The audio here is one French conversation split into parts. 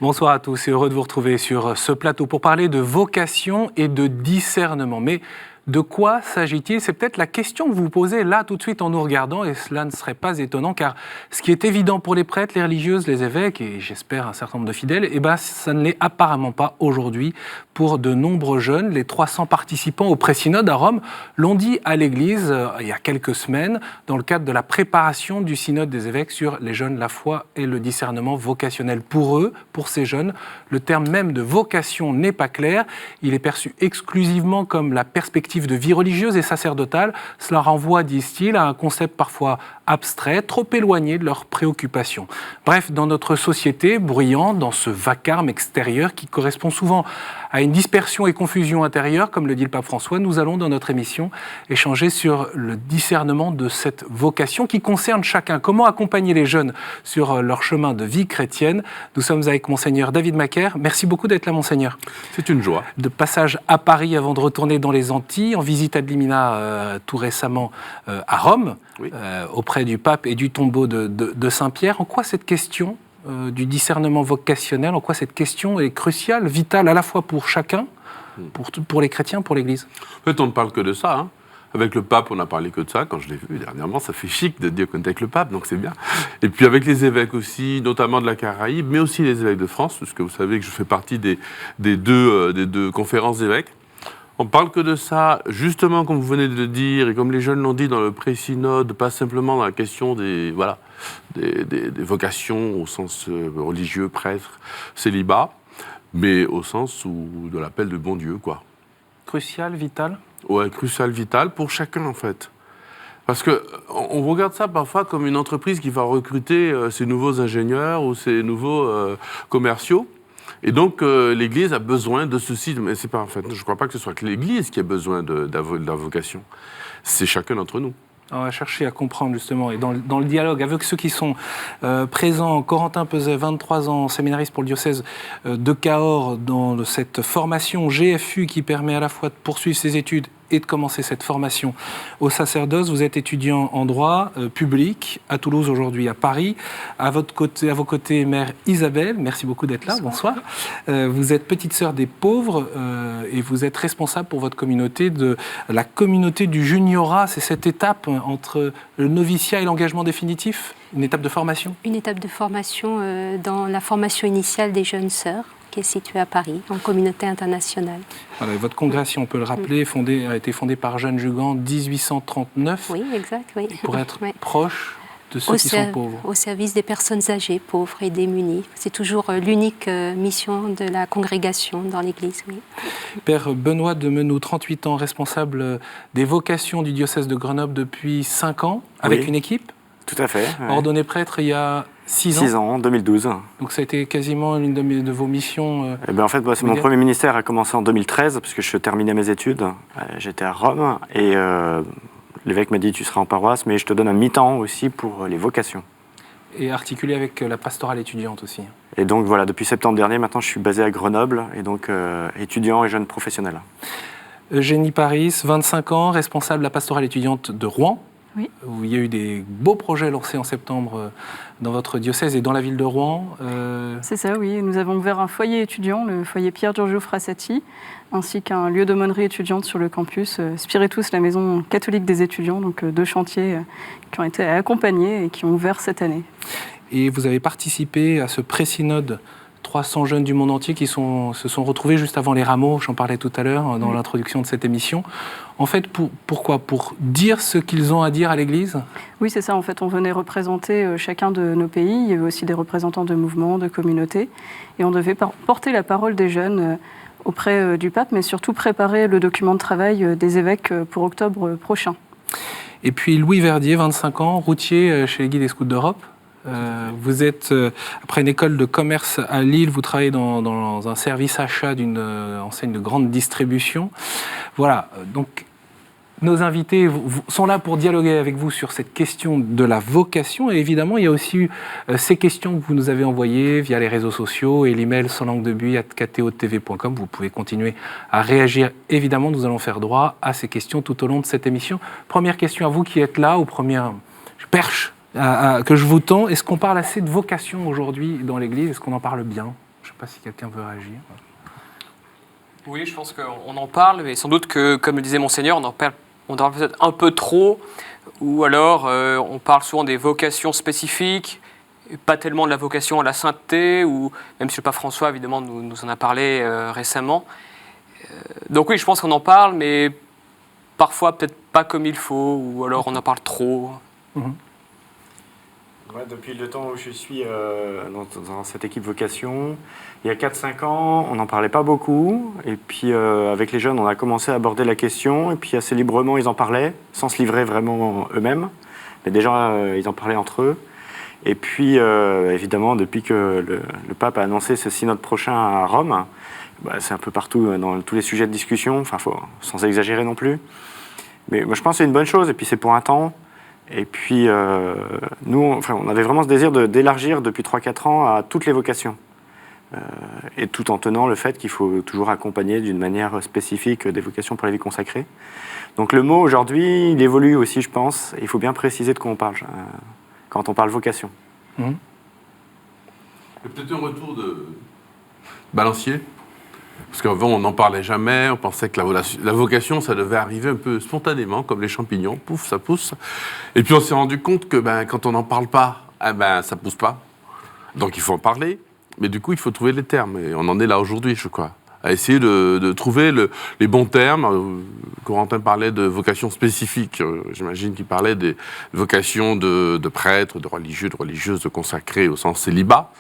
Bonsoir à tous et heureux de vous retrouver sur ce plateau pour parler de vocation et de discernement. Mais de quoi s'agit-il? C'est peut-être la question que vous vous posez là tout de suite en nous regardant, et cela ne serait pas étonnant car ce qui est évident pour les prêtres, les religieuses, les évêques et j'espère un certain nombre de fidèles, ça ne l'est apparemment pas aujourd'hui pour de nombreux jeunes. Les 300 participants au pré-synode à Rome l'ont dit à l'Église il y a quelques semaines dans le cadre de la préparation du synode des évêques sur les jeunes, la foi et le discernement vocationnel. Pour eux, pour ces jeunes, le terme même de vocation n'est pas clair. Il est perçu exclusivement comme la perspective de vie religieuse et sacerdotale. Cela renvoie, disent-ils, à un concept parfois abstrait, trop éloigné de leurs préoccupations. Bref, dans notre société bruyante, dans ce vacarme extérieur qui correspond souvent à une dispersion et confusion intérieure, comme le dit le pape François, nous allons dans notre émission échanger sur le discernement de cette vocation qui concerne chacun. Comment accompagner les jeunes sur leur chemin de vie chrétienne? Nous sommes avec Monseigneur David Macaire. Merci beaucoup d'être là, Monseigneur. C'est une joie. De passage à Paris avant de retourner dans les Antilles, en visite ad limina tout récemment à Rome, oui. Auprès du pape et du tombeau de Saint-Pierre. En quoi cette question du discernement vocationnel, en quoi cette question est cruciale, vitale à la fois pour chacun, pour les chrétiens, pour l'Église? En fait, on ne parle que de ça. Hein. Avec le pape, on n'a parlé que de ça. Quand je l'ai vu dernièrement, ça fait chic de dire qu'on est avec le pape, donc c'est bien. Et puis avec les évêques aussi, notamment de la Caraïbe, mais aussi les évêques de France, parce que vous savez que je fais partie des deux conférences d'évêques. On ne parle que de ça, justement, comme vous venez de le dire, et comme les jeunes l'ont dit dans le pré-synode, pas simplement dans la question des vocations au sens religieux, prêtre, célibat, mais au sens de l'appel de bon Dieu, quoi. Crucial, vital? Ouais, crucial, vital, pour chacun, en fait. Parce qu'on regarde ça parfois comme une entreprise qui va recruter ses nouveaux ingénieurs ou ses nouveaux commerciaux. Et donc, l'Église a besoin de ceci. Mais c'est pas, en fait, je ne crois pas que ce soit que l'Église qui a besoin de la vocation. C'est chacun d'entre nous. On va chercher à comprendre, justement, et dans le dialogue avec ceux qui sont présents. Corentin Peset, 23 ans, séminariste pour le diocèse de Cahors, dans cette formation GFU qui permet à la fois de poursuivre ses études et de commencer cette formation au sacerdoce. Vous êtes étudiant en droit public à Toulouse, aujourd'hui à Paris. À vos côtés, Mère Isabelle, merci beaucoup d'être là, bonsoir. Vous êtes petite sœur des pauvres et vous êtes responsable pour votre communauté de la communauté du juniorat. C'est cette étape entre le noviciat et l'engagement définitif, une étape de formation? Une étape de formation dans la formation initiale des jeunes sœurs, qui est située à Paris, en communauté internationale. Voilà, votre congrégation, on peut le rappeler, a été fondée par Jeanne Jugan en 1839. Oui, exact. Oui. Pour être proche de ceux qui sont pauvres. Au service des personnes âgées, pauvres et démunies. C'est toujours l'unique mission de la congrégation dans l'Église. Oui. Père Benoît de Menou, 38 ans, responsable des vocations du diocèse de Grenoble depuis 5 ans, avec une équipe. Tout à fait. Ouais. Ordonné prêtre il y a 6 ans. 6 ans, en 2012. Donc ça a été quasiment l'une de vos missions en fait, mon premier ministère a commencé en 2013, puisque je terminais mes études. J'étais à Rome, et l'évêque m'a dit « tu seras en paroisse, mais je te donne un mi-temps aussi pour les vocations ». Et articulé avec la pastorale étudiante aussi. Et donc voilà, depuis septembre dernier, maintenant je suis basé à Grenoble, et donc étudiant et jeune professionnel. Eugénie Paris, 25 ans, responsable de la pastorale étudiante de Rouen. Oui. Où il y a eu des beaux projets lancés en septembre dans votre diocèse et dans la ville de Rouen. C'est ça, oui. Nous avons ouvert un foyer étudiant, le foyer Pier Giorgio Frassati, ainsi qu'un lieu d'aumônerie étudiante sur le campus, Spiritus, la maison catholique des étudiants, donc 2 chantiers qui ont été accompagnés et qui ont ouvert cette année. Et vous avez participé à ce pré-synode 300 jeunes du monde entier qui se sont retrouvés juste avant les rameaux, j'en parlais tout à l'heure dans l'introduction de cette émission. En fait, pourquoi? Pour dire ce qu'ils ont à dire à l'Église? Oui, c'est ça. En fait, on venait représenter chacun de nos pays. Il y avait aussi des représentants de mouvements, de communautés. Et on devait porter la parole des jeunes auprès du pape, mais surtout préparer le document de travail des évêques pour octobre prochain. Et puis Louis Verdier, 25 ans, routier chez les Guides et Scouts d'Europe. Vous êtes, après une école de commerce à Lille, vous travaillez dans un service achat d'une enseigne de grande distribution. Voilà, donc nos invités sont là pour dialoguer avec vous sur cette question de la vocation. Et évidemment, il y a aussi eu ces questions que vous nous avez envoyées via les réseaux sociaux et l'email sanslanguedebuis@kto.tv.com. Vous pouvez continuer à réagir. Évidemment, nous allons faire droit à ces questions tout au long de cette émission. Première question à vous qui êtes là, aux premières perches que je vous tends. Est-ce qu'on parle assez de vocation aujourd'hui dans l'Église? Est-ce qu'on en parle bien? Je ne sais pas si quelqu'un veut réagir. Oui, je pense qu'on en parle, mais sans doute que, comme le disait Monseigneur, on en parle peut-être un peu trop, ou alors on parle souvent des vocations spécifiques, et pas tellement de la vocation à la sainteté, ou même si le pape François, évidemment, nous en a parlé récemment. Donc oui, je pense qu'on en parle, mais parfois peut-être pas comme il faut, ou alors on en parle trop. Ouais, depuis le temps où je suis dans cette équipe vocation, il y a 4-5 ans, on n'en parlait pas beaucoup. Et puis avec les jeunes, on a commencé à aborder la question. Et puis assez librement, ils en parlaient, sans se livrer vraiment eux-mêmes. Mais déjà, ils en parlaient entre eux. Et puis, évidemment, depuis que le pape a annoncé ce synode prochain à Rome, c'est un peu partout dans tous les sujets de discussion, sans exagérer non plus. Mais moi, je pense que c'est une bonne chose. Et puis, c'est pour un temps. Et puis, nous, on avait vraiment ce désir d'élargir depuis 3-4 ans à toutes les vocations. Et tout en tenant le fait qu'il faut toujours accompagner d'une manière spécifique des vocations pour la vie consacrée. Donc le mot, aujourd'hui, il évolue aussi, je pense. Et il faut bien préciser de quoi on parle quand on parle vocation. Il y a peut-être un retour de balancier. Parce qu'avant, on n'en parlait jamais, on pensait que la vocation, ça devait arriver un peu spontanément, comme les champignons, pouf, ça pousse. Et puis on s'est rendu compte que quand on n'en parle pas, ça pousse pas. Donc il faut en parler, mais du coup, il faut trouver les termes. Et on en est là aujourd'hui, je crois, à essayer de trouver les bons termes. Corentin parlait de vocation spécifique. J'imagine qu'il parlait des vocations de prêtres, de religieux, de religieuses, de consacrés au sens célibat.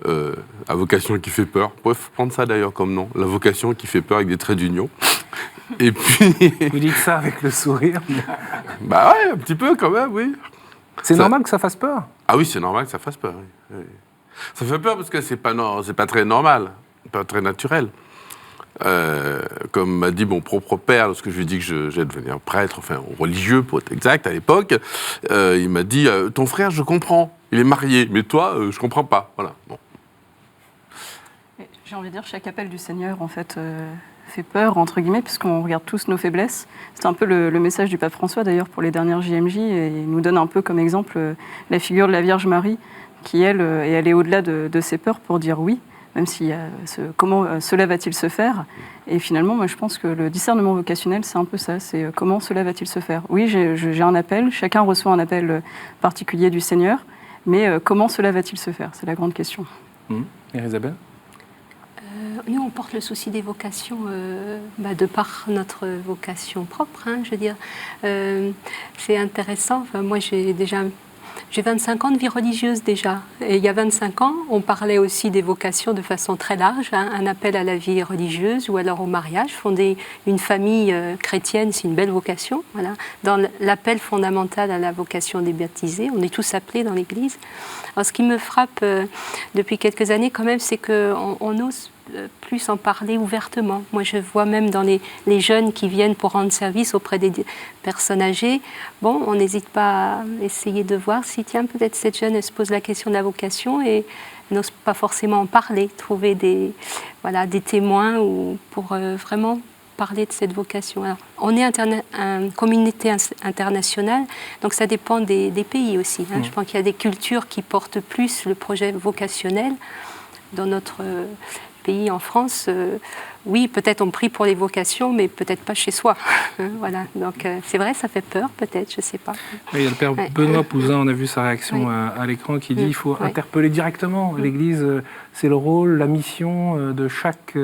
La vocation qui fait peur. Vous pouvez prendre ça d'ailleurs comme nom. La vocation qui fait peur avec des traits d'union. Et puis... Vous dites ça avec le sourire. Bah ouais, un petit peu quand même, oui. C'est normal que ça fasse peur. Ah oui, c'est normal que ça fasse peur. Oui. Ça fait peur parce que c'est pas très normal, pas très naturel. Comme m'a dit mon propre père lorsque je lui ai dit que j'allais devenir prêtre, religieux pour être exact à l'époque, il m'a dit ton frère, je comprends, il est marié, mais toi, je comprends pas. Voilà. Bon. J'ai envie de dire, chaque appel du Seigneur, en fait, fait peur, entre guillemets, puisqu'on regarde tous nos faiblesses. C'est un peu le message du pape François, d'ailleurs, pour les dernières JMJ, et il nous donne un peu comme exemple la figure de la Vierge Marie, qui, elle, est allée au-delà de ses peurs pour dire oui, même si comment cela va-t-il se faire. Et finalement, moi, je pense que le discernement vocationnel, c'est un peu ça, c'est comment cela va-t-il se faire. Oui, j'ai un appel, chacun reçoit un appel particulier du Seigneur, mais comment cela va-t-il se faire? C'est la grande question. Isabelle? Nous, on porte le souci des vocations de par notre vocation propre, je veux dire. C'est intéressant. Moi, j'ai 25 ans de vie religieuse déjà. Et il y a 25 ans, on parlait aussi des vocations de façon très large, un appel à la vie religieuse ou alors au mariage. Fonder une famille chrétienne, c'est une belle vocation. Voilà. Dans l'appel fondamental à la vocation des baptisés, on est tous appelés dans l'Église. Alors, ce qui me frappe depuis quelques années quand même, c'est qu'on ose plus en parler ouvertement. Moi, je vois même dans les jeunes qui viennent pour rendre service auprès des personnes âgées, on n'hésite pas à essayer de voir si, tiens, peut-être cette jeune, elle se pose la question de la vocation et n'ose pas forcément en parler, trouver des témoins pour vraiment parler de cette vocation. Alors, on est une communauté internationale, donc ça dépend des pays aussi. Je pense qu'il y a des cultures qui portent plus le projet vocationnel. Dans notre pays, en France, oui, peut-être on prie pour les vocations, mais peut-être pas chez soi. Voilà. Donc c'est vrai, ça fait peur, peut-être, je ne sais pas. Oui, il y a le père Benoît Pouzin, on a vu sa réaction à l'écran, qui dit qu'il faut interpeller directement. L'Église, c'est le rôle, la mission de chaque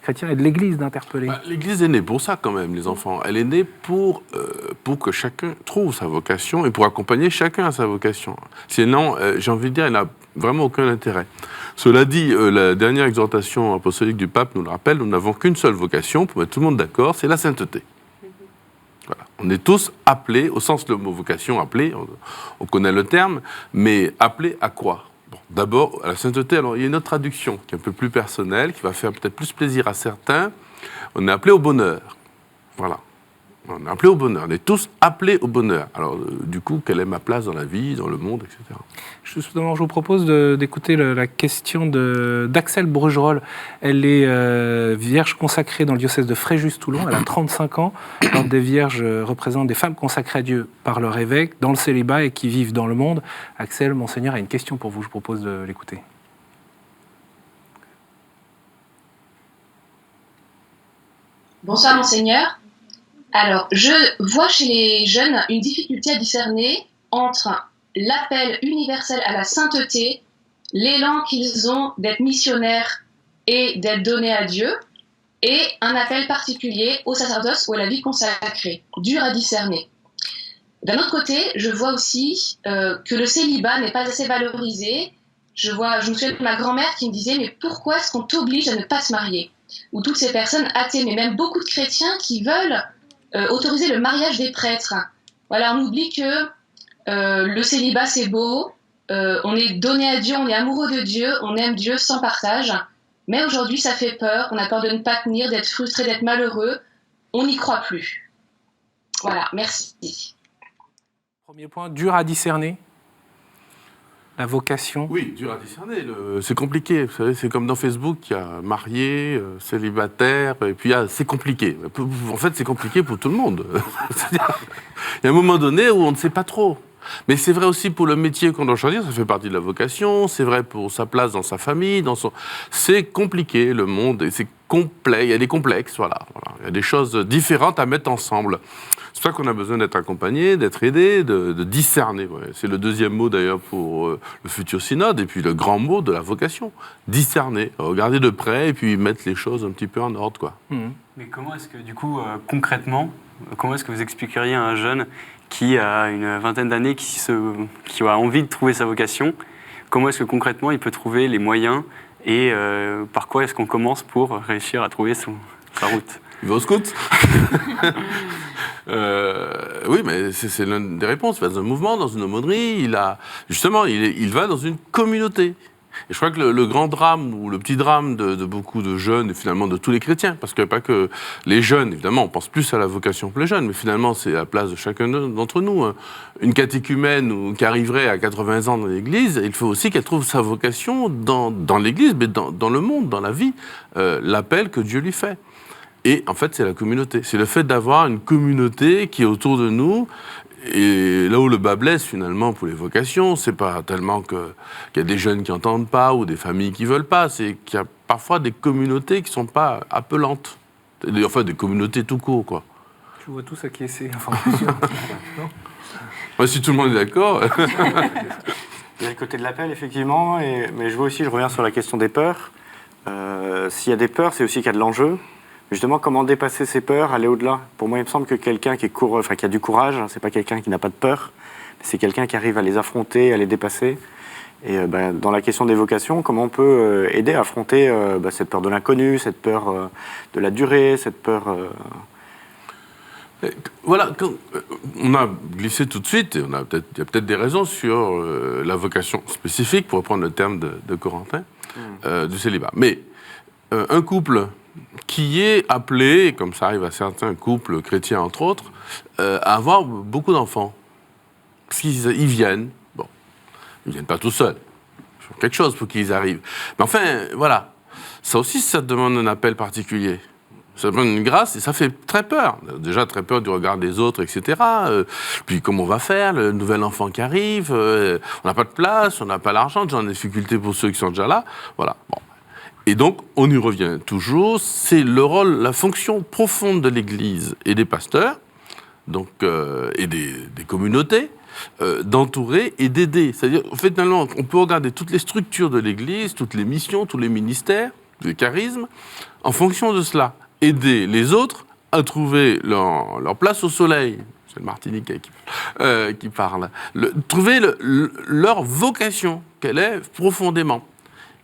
chrétien et de l'Église d'interpeller. L'Église est née pour ça quand même, les enfants. Elle est née pour que chacun trouve sa vocation et pour accompagner chacun à sa vocation. Sinon, j'ai envie de dire, elle n'a vraiment aucun intérêt. Cela dit, la dernière exhortation apostolique du pape nous le rappelle, nous n'avons qu'une seule vocation, pour mettre tout le monde d'accord, c'est la sainteté. Voilà. On est tous appelés, au sens de le mot vocation, appelés, on connaît le terme, mais appelés à quoi? D'abord, à la sainteté, alors il y a une autre traduction qui est un peu plus personnelle, qui va faire peut-être plus plaisir à certains. On est appelé au bonheur. Voilà. On est appelé au bonheur. On est tous appelés au bonheur. Alors, du coup, quelle est ma place dans la vie, dans le monde, etc. Justement, je vous propose d'écouter la question d'Axel Brugerolles. Elle est vierge consacrée dans le diocèse de Fréjus-Toulon. Elle a 35 ans. L'ordre des vierges représente des femmes consacrées à Dieu par leur évêque, dans le célibat et qui vivent dans le monde. Axel, Monseigneur a une question pour vous. Je vous propose de l'écouter. Bonsoir Monseigneur. Alors, je vois chez les jeunes une difficulté à discerner entre l'appel universel à la sainteté, l'élan qu'ils ont d'être missionnaires et d'être donnés à Dieu, et un appel particulier au sacerdoce ou à la vie consacrée, dur à discerner. D'un autre côté, je vois aussi que le célibat n'est pas assez valorisé. Je me souviens de ma grand-mère qui me disait « Mais pourquoi est-ce qu'on t'oblige à ne pas se marier ?» Ou toutes ces personnes athées, mais même beaucoup de chrétiens qui veulent autoriser le mariage des prêtres. Voilà, on oublie que le célibat c'est beau, on est donné à Dieu, on est amoureux de Dieu, on aime Dieu sans partage. Mais aujourd'hui, ça fait peur, on a peur de ne pas tenir, d'être frustré, d'être malheureux. On n'y croit plus. Voilà, merci. Premier point, dur à discerner. La vocation. Oui, dur à discerner. C'est compliqué. Vous savez, c'est comme dans Facebook, il y a marié, célibataire, et puis c'est compliqué. En fait, c'est compliqué pour tout le monde. C'est-à-dire, il y a un moment donné où on ne sait pas trop. Mais c'est vrai aussi pour le métier qu'on doit choisir, ça fait partie de la vocation, c'est vrai pour sa place dans sa famille, c'est compliqué le monde, et c'est complexe, il y a des complexes, voilà. Il y a des choses différentes à mettre ensemble. C'est pour ça qu'on a besoin d'être accompagné, d'être aidé, de discerner. Ouais. C'est le deuxième mot d'ailleurs pour le futur synode, et puis le grand mot de la vocation, discerner, regarder de près et puis mettre les choses un petit peu en ordre, quoi. Mais comment est-ce que du coup, concrètement, comment est-ce que vous expliqueriez à un jeune qui a une vingtaine d'années, qui a envie de trouver sa vocation, comment est-ce que concrètement il peut trouver les moyens et par quoi est-ce qu'on commence pour réussir à trouver sa route? Il va au scout. Oui, mais c'est l'une des réponses. Dans un mouvement, dans une aumônerie, il va dans une communauté. Et je crois que le grand drame, ou le petit drame de beaucoup de jeunes, et finalement de tous les chrétiens, parce que pas que les jeunes, évidemment, on pense plus à la vocation que les jeunes, mais finalement, c'est à la place de chacun d'entre nous. Hein. Une catéchumène qui arriverait à 80 ans dans l'Église, il faut aussi qu'elle trouve sa vocation dans l'Église, mais dans le monde, dans la vie, l'appel que Dieu lui fait. Et en fait, c'est la communauté. C'est le fait d'avoir une communauté qui est autour de nous. Et là où le bas blesse, finalement, pour les vocations, c'est pas tellement qu'il y a des jeunes qui n'entendent pas ou des familles qui veulent pas, c'est qu'il y a parfois des communautés qui sont pas appelantes. Enfin, des communautés tout court, quoi. Je vois tous acquiescer. Enfin, plusieurs. Ouais, si tout le monde est d'accord. Il y a le côté de l'appel, effectivement, mais je vois aussi, je reviens sur la question des peurs. S'il y a des peurs, c'est aussi qu'il y a de l'enjeu. Justement, comment dépasser ces peurs, aller au-delà? Pour moi, il me semble que quelqu'un qui a du courage, hein, c'est pas quelqu'un qui n'a pas de peur, mais c'est quelqu'un qui arrive à les affronter, à les dépasser. Et dans la question des vocations, comment on peut aider à affronter cette peur de l'inconnu, cette peur de la durée, cette peur... Voilà, on a glissé tout de suite, et il y a peut-être des raisons sur la vocation spécifique, pour reprendre le terme de Corentin, du célibat. Mais un couple qui est appelé, comme ça arrive à certains couples chrétiens entre autres, à avoir beaucoup d'enfants. Parce qu'ils viennent, ils ne viennent pas tout seuls. Il faut quelque chose pour qu'ils arrivent. Mais enfin, voilà, ça aussi, ça demande un appel particulier. Ça demande une grâce et ça fait très peur. Déjà, très peur du regard des autres, etc. Puis, comment on va faire? Le nouvel enfant qui arrive, on n'a pas de place, on n'a pas l'argent, déjà, on a des difficultés pour ceux qui sont déjà là. Voilà, bon. Et donc, on y revient toujours, c'est le rôle, la fonction profonde de l'Église et des pasteurs, donc, et des communautés, d'entourer et d'aider. C'est-à-dire, finalement, on peut regarder toutes les structures de l'Église, toutes les missions, tous les ministères, les charismes, en fonction de cela. Aider les autres à trouver leur place au soleil. C'est le Martiniquais qui parle. Trouver leur vocation, qu'elle est profondément.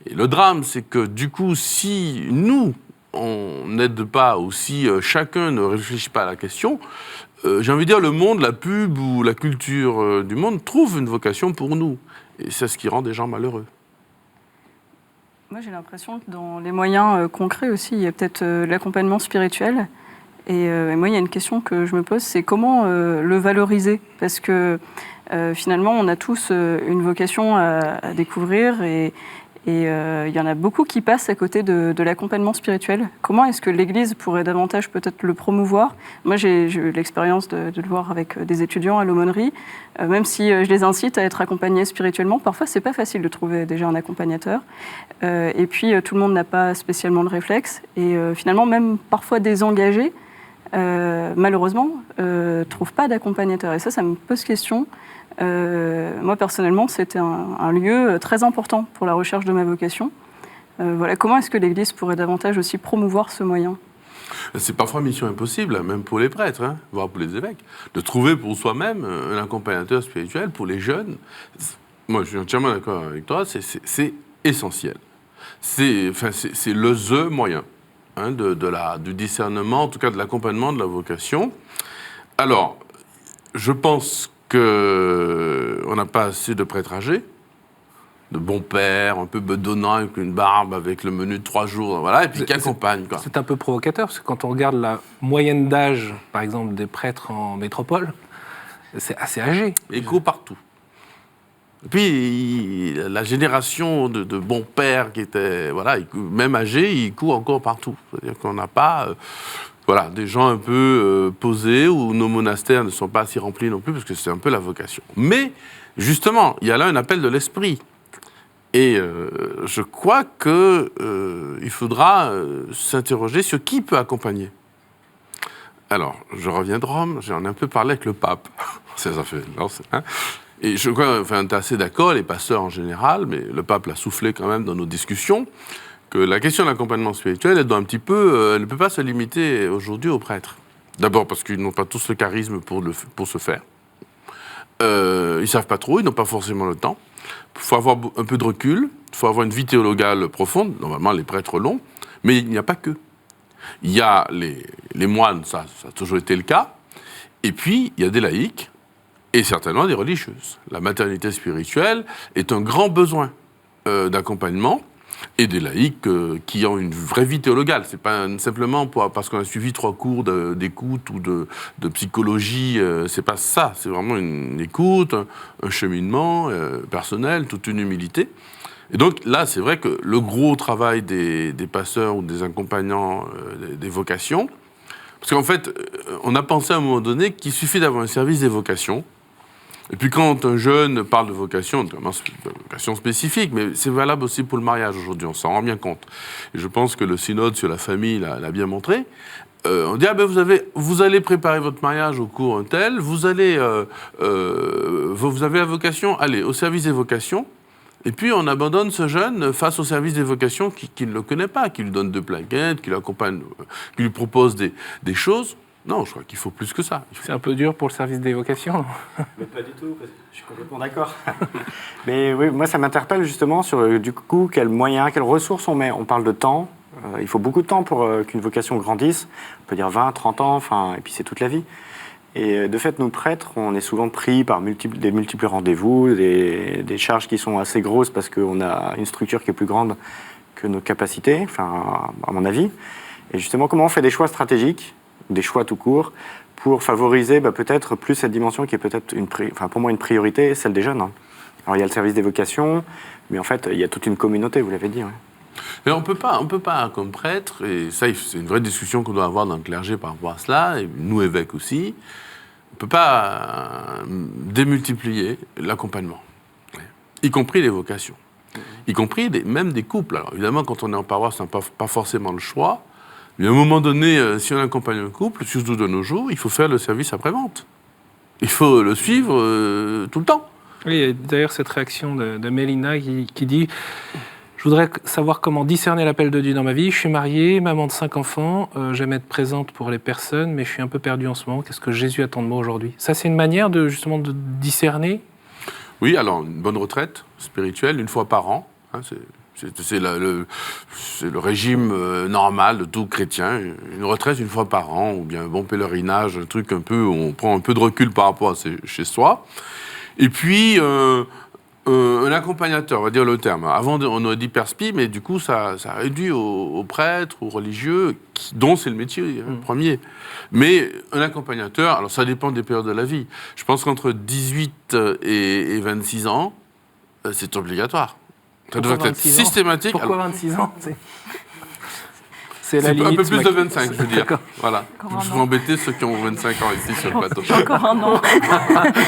Et le drame, c'est que du coup, si nous, on n'aide pas, ou si chacun ne réfléchit pas à la question, j'ai envie de dire, le monde, la pub ou la culture du monde trouve une vocation pour nous. Et c'est ce qui rend des gens malheureux. Moi, j'ai l'impression que dans les moyens concrets aussi, il y a peut-être l'accompagnement spirituel. Et moi, il y a une question que je me pose, c'est comment le valoriser? Parce que finalement, on a tous une vocation à découvrir et Et il y en a beaucoup qui passent à côté de l'accompagnement spirituel. Comment est-ce que l'Église pourrait davantage peut-être le promouvoir? Moi, j'ai eu l'expérience de le voir avec des étudiants à l'aumônerie. Même si je les incite à être accompagnés spirituellement, parfois, c'est pas facile de trouver déjà un accompagnateur. Et puis, tout le monde n'a pas spécialement le réflexe. Et finalement, même parfois désengagés, malheureusement, trouvent pas d'accompagnateur. Et ça me pose question. Moi, personnellement, c'était un lieu très important pour la recherche de ma vocation. Voilà. Comment est-ce que l'Église pourrait davantage aussi promouvoir ce moyen? C'est parfois mission impossible, même pour les prêtres, voire pour les évêques, de trouver pour soi-même un accompagnateur spirituel pour les jeunes. Moi, je suis entièrement d'accord avec toi, c'est essentiel. C'est le moyen du discernement, en tout cas de l'accompagnement de la vocation. Alors, je pense qu'on n'a pas assez de prêtres âgés, de bons pères, un peu bedonnants, avec une barbe, avec le menu de 3 jours, voilà, et puis qui accompagnent. C'est un peu provocateur, parce que quand on regarde la moyenne d'âge, par exemple, des prêtres en métropole, c'est assez âgé. Ils courent partout. Et puis, la génération de bons pères qui étaient, voilà, même âgés, ils courent encore partout. C'est-à-dire qu'on n'a pas... Voilà, des gens un peu posés, où nos monastères ne sont pas si remplis non plus, parce que c'est un peu la vocation. Mais, justement, il y a là un appel de l'esprit. Et je crois qu'il faudra s'interroger sur qui peut accompagner. Alors, je reviens de Rome, j'en ai un peu parlé avec le pape. Ça fait... Et je crois, enfin, on est assez d'accord, les pasteurs en général, mais le pape l'a soufflé quand même dans nos discussions, que la question de l'accompagnement spirituel, elle doit un petit peu, elle ne peut pas se limiter aujourd'hui aux prêtres. D'abord parce qu'ils n'ont pas tous le charisme pour se faire. Ils ne savent pas trop, ils n'ont pas forcément le temps. Il faut avoir un peu de recul, il faut avoir une vie théologale profonde, normalement les prêtres l'ont, mais il n'y a pas que. Il y a les moines, ça a toujours été le cas, et puis il y a des laïcs, et certainement des religieuses. La maternité spirituelle est un grand besoin d'accompagnement, et des laïcs qui ont une vraie vie théologale. C'est pas simplement parce qu'on a suivi 3 cours d'écoute ou de psychologie, c'est pas ça. C'est vraiment une écoute, un cheminement personnel, toute une humilité. Et donc là, c'est vrai que le gros travail des pasteurs ou des accompagnants des vocations, parce qu'en fait, on a pensé à un moment donné qu'il suffit d'avoir un service des vocations. Et puis quand un jeune parle de vocation, notamment de vocation spécifique, mais c'est valable aussi pour le mariage aujourd'hui, on s'en rend bien compte. Et je pense que le synode sur la famille l'a bien montré. On dit, vous allez préparer votre mariage au cours tel, vous avez la vocation, allez, au service des vocations, et puis on abandonne ce jeune face au service des vocations qui ne le connaît pas, qui lui donne 2 plaquettes, qui l'accompagne, qui lui propose des choses. Non, je crois qu'il faut plus que ça. C'est un peu dur pour le service des vocations. Mais pas du tout, je suis complètement d'accord. Mais oui, moi ça m'interpelle justement sur du coup quels moyens, quelles ressources on met. On parle de temps, il faut beaucoup de temps pour qu'une vocation grandisse. On peut dire 20, 30 ans, et puis c'est toute la vie. Et de fait, nous prêtres, on est souvent pris par des multiples rendez-vous, des charges qui sont assez grosses parce qu'on a une structure qui est plus grande que nos capacités, à mon avis. Et justement, comment on fait des choix stratégiques, des choix tout court, pour favoriser peut-être plus cette dimension qui est peut-être pour moi une priorité, celle des jeunes. Alors il y a le service des vocations, mais en fait il y a toute une communauté, vous l'avez dit. Ouais. Et on peut pas comme prêtre, et ça c'est une vraie discussion qu'on doit avoir dans le clergé par rapport à cela, et nous évêques aussi, on peut pas démultiplier l'accompagnement, y compris les vocations, y compris même des couples. Alors évidemment quand on est en paroisse, on n'a pas forcément le choix. Mais à un moment donné, si on accompagne un couple, surtout de nos jours, il faut faire le service après-vente. Il faut le suivre tout le temps. Oui, d'ailleurs, cette réaction de Mélina qui dit « Je voudrais savoir comment discerner l'appel de Dieu dans ma vie. Je suis mariée, maman de 5 enfants. J'aime être présente pour les personnes, mais je suis un peu perdue en ce moment. Qu'est-ce que Jésus attend de moi aujourd'hui ?» Ça, c'est une manière justement de discerner. Oui, alors une bonne retraite spirituelle, 1 fois par an. C'est le régime normal de tout chrétien, une retraite 1 fois par an, ou bien un bon pèlerinage, un truc un peu où on prend un peu de recul par rapport à chez soi. Et puis, un accompagnateur, on va dire le terme. Avant, on aurait dit perspi, mais du coup, ça réduit aux prêtres, aux religieux, dont c'est le métier premier. Mais un accompagnateur, alors ça dépend des périodes de la vie. Je pense qu'entre 18 et 26 ans, c'est obligatoire. Ça devrait être 26 ans systématique. Pourquoi 26 ans c'est la C'est limite. un peu plus de 25, je veux dire. D'accord. Voilà. Encore un Je an. vais embêter ceux qui ont 25 ans ici sur le plateau. Encore un an.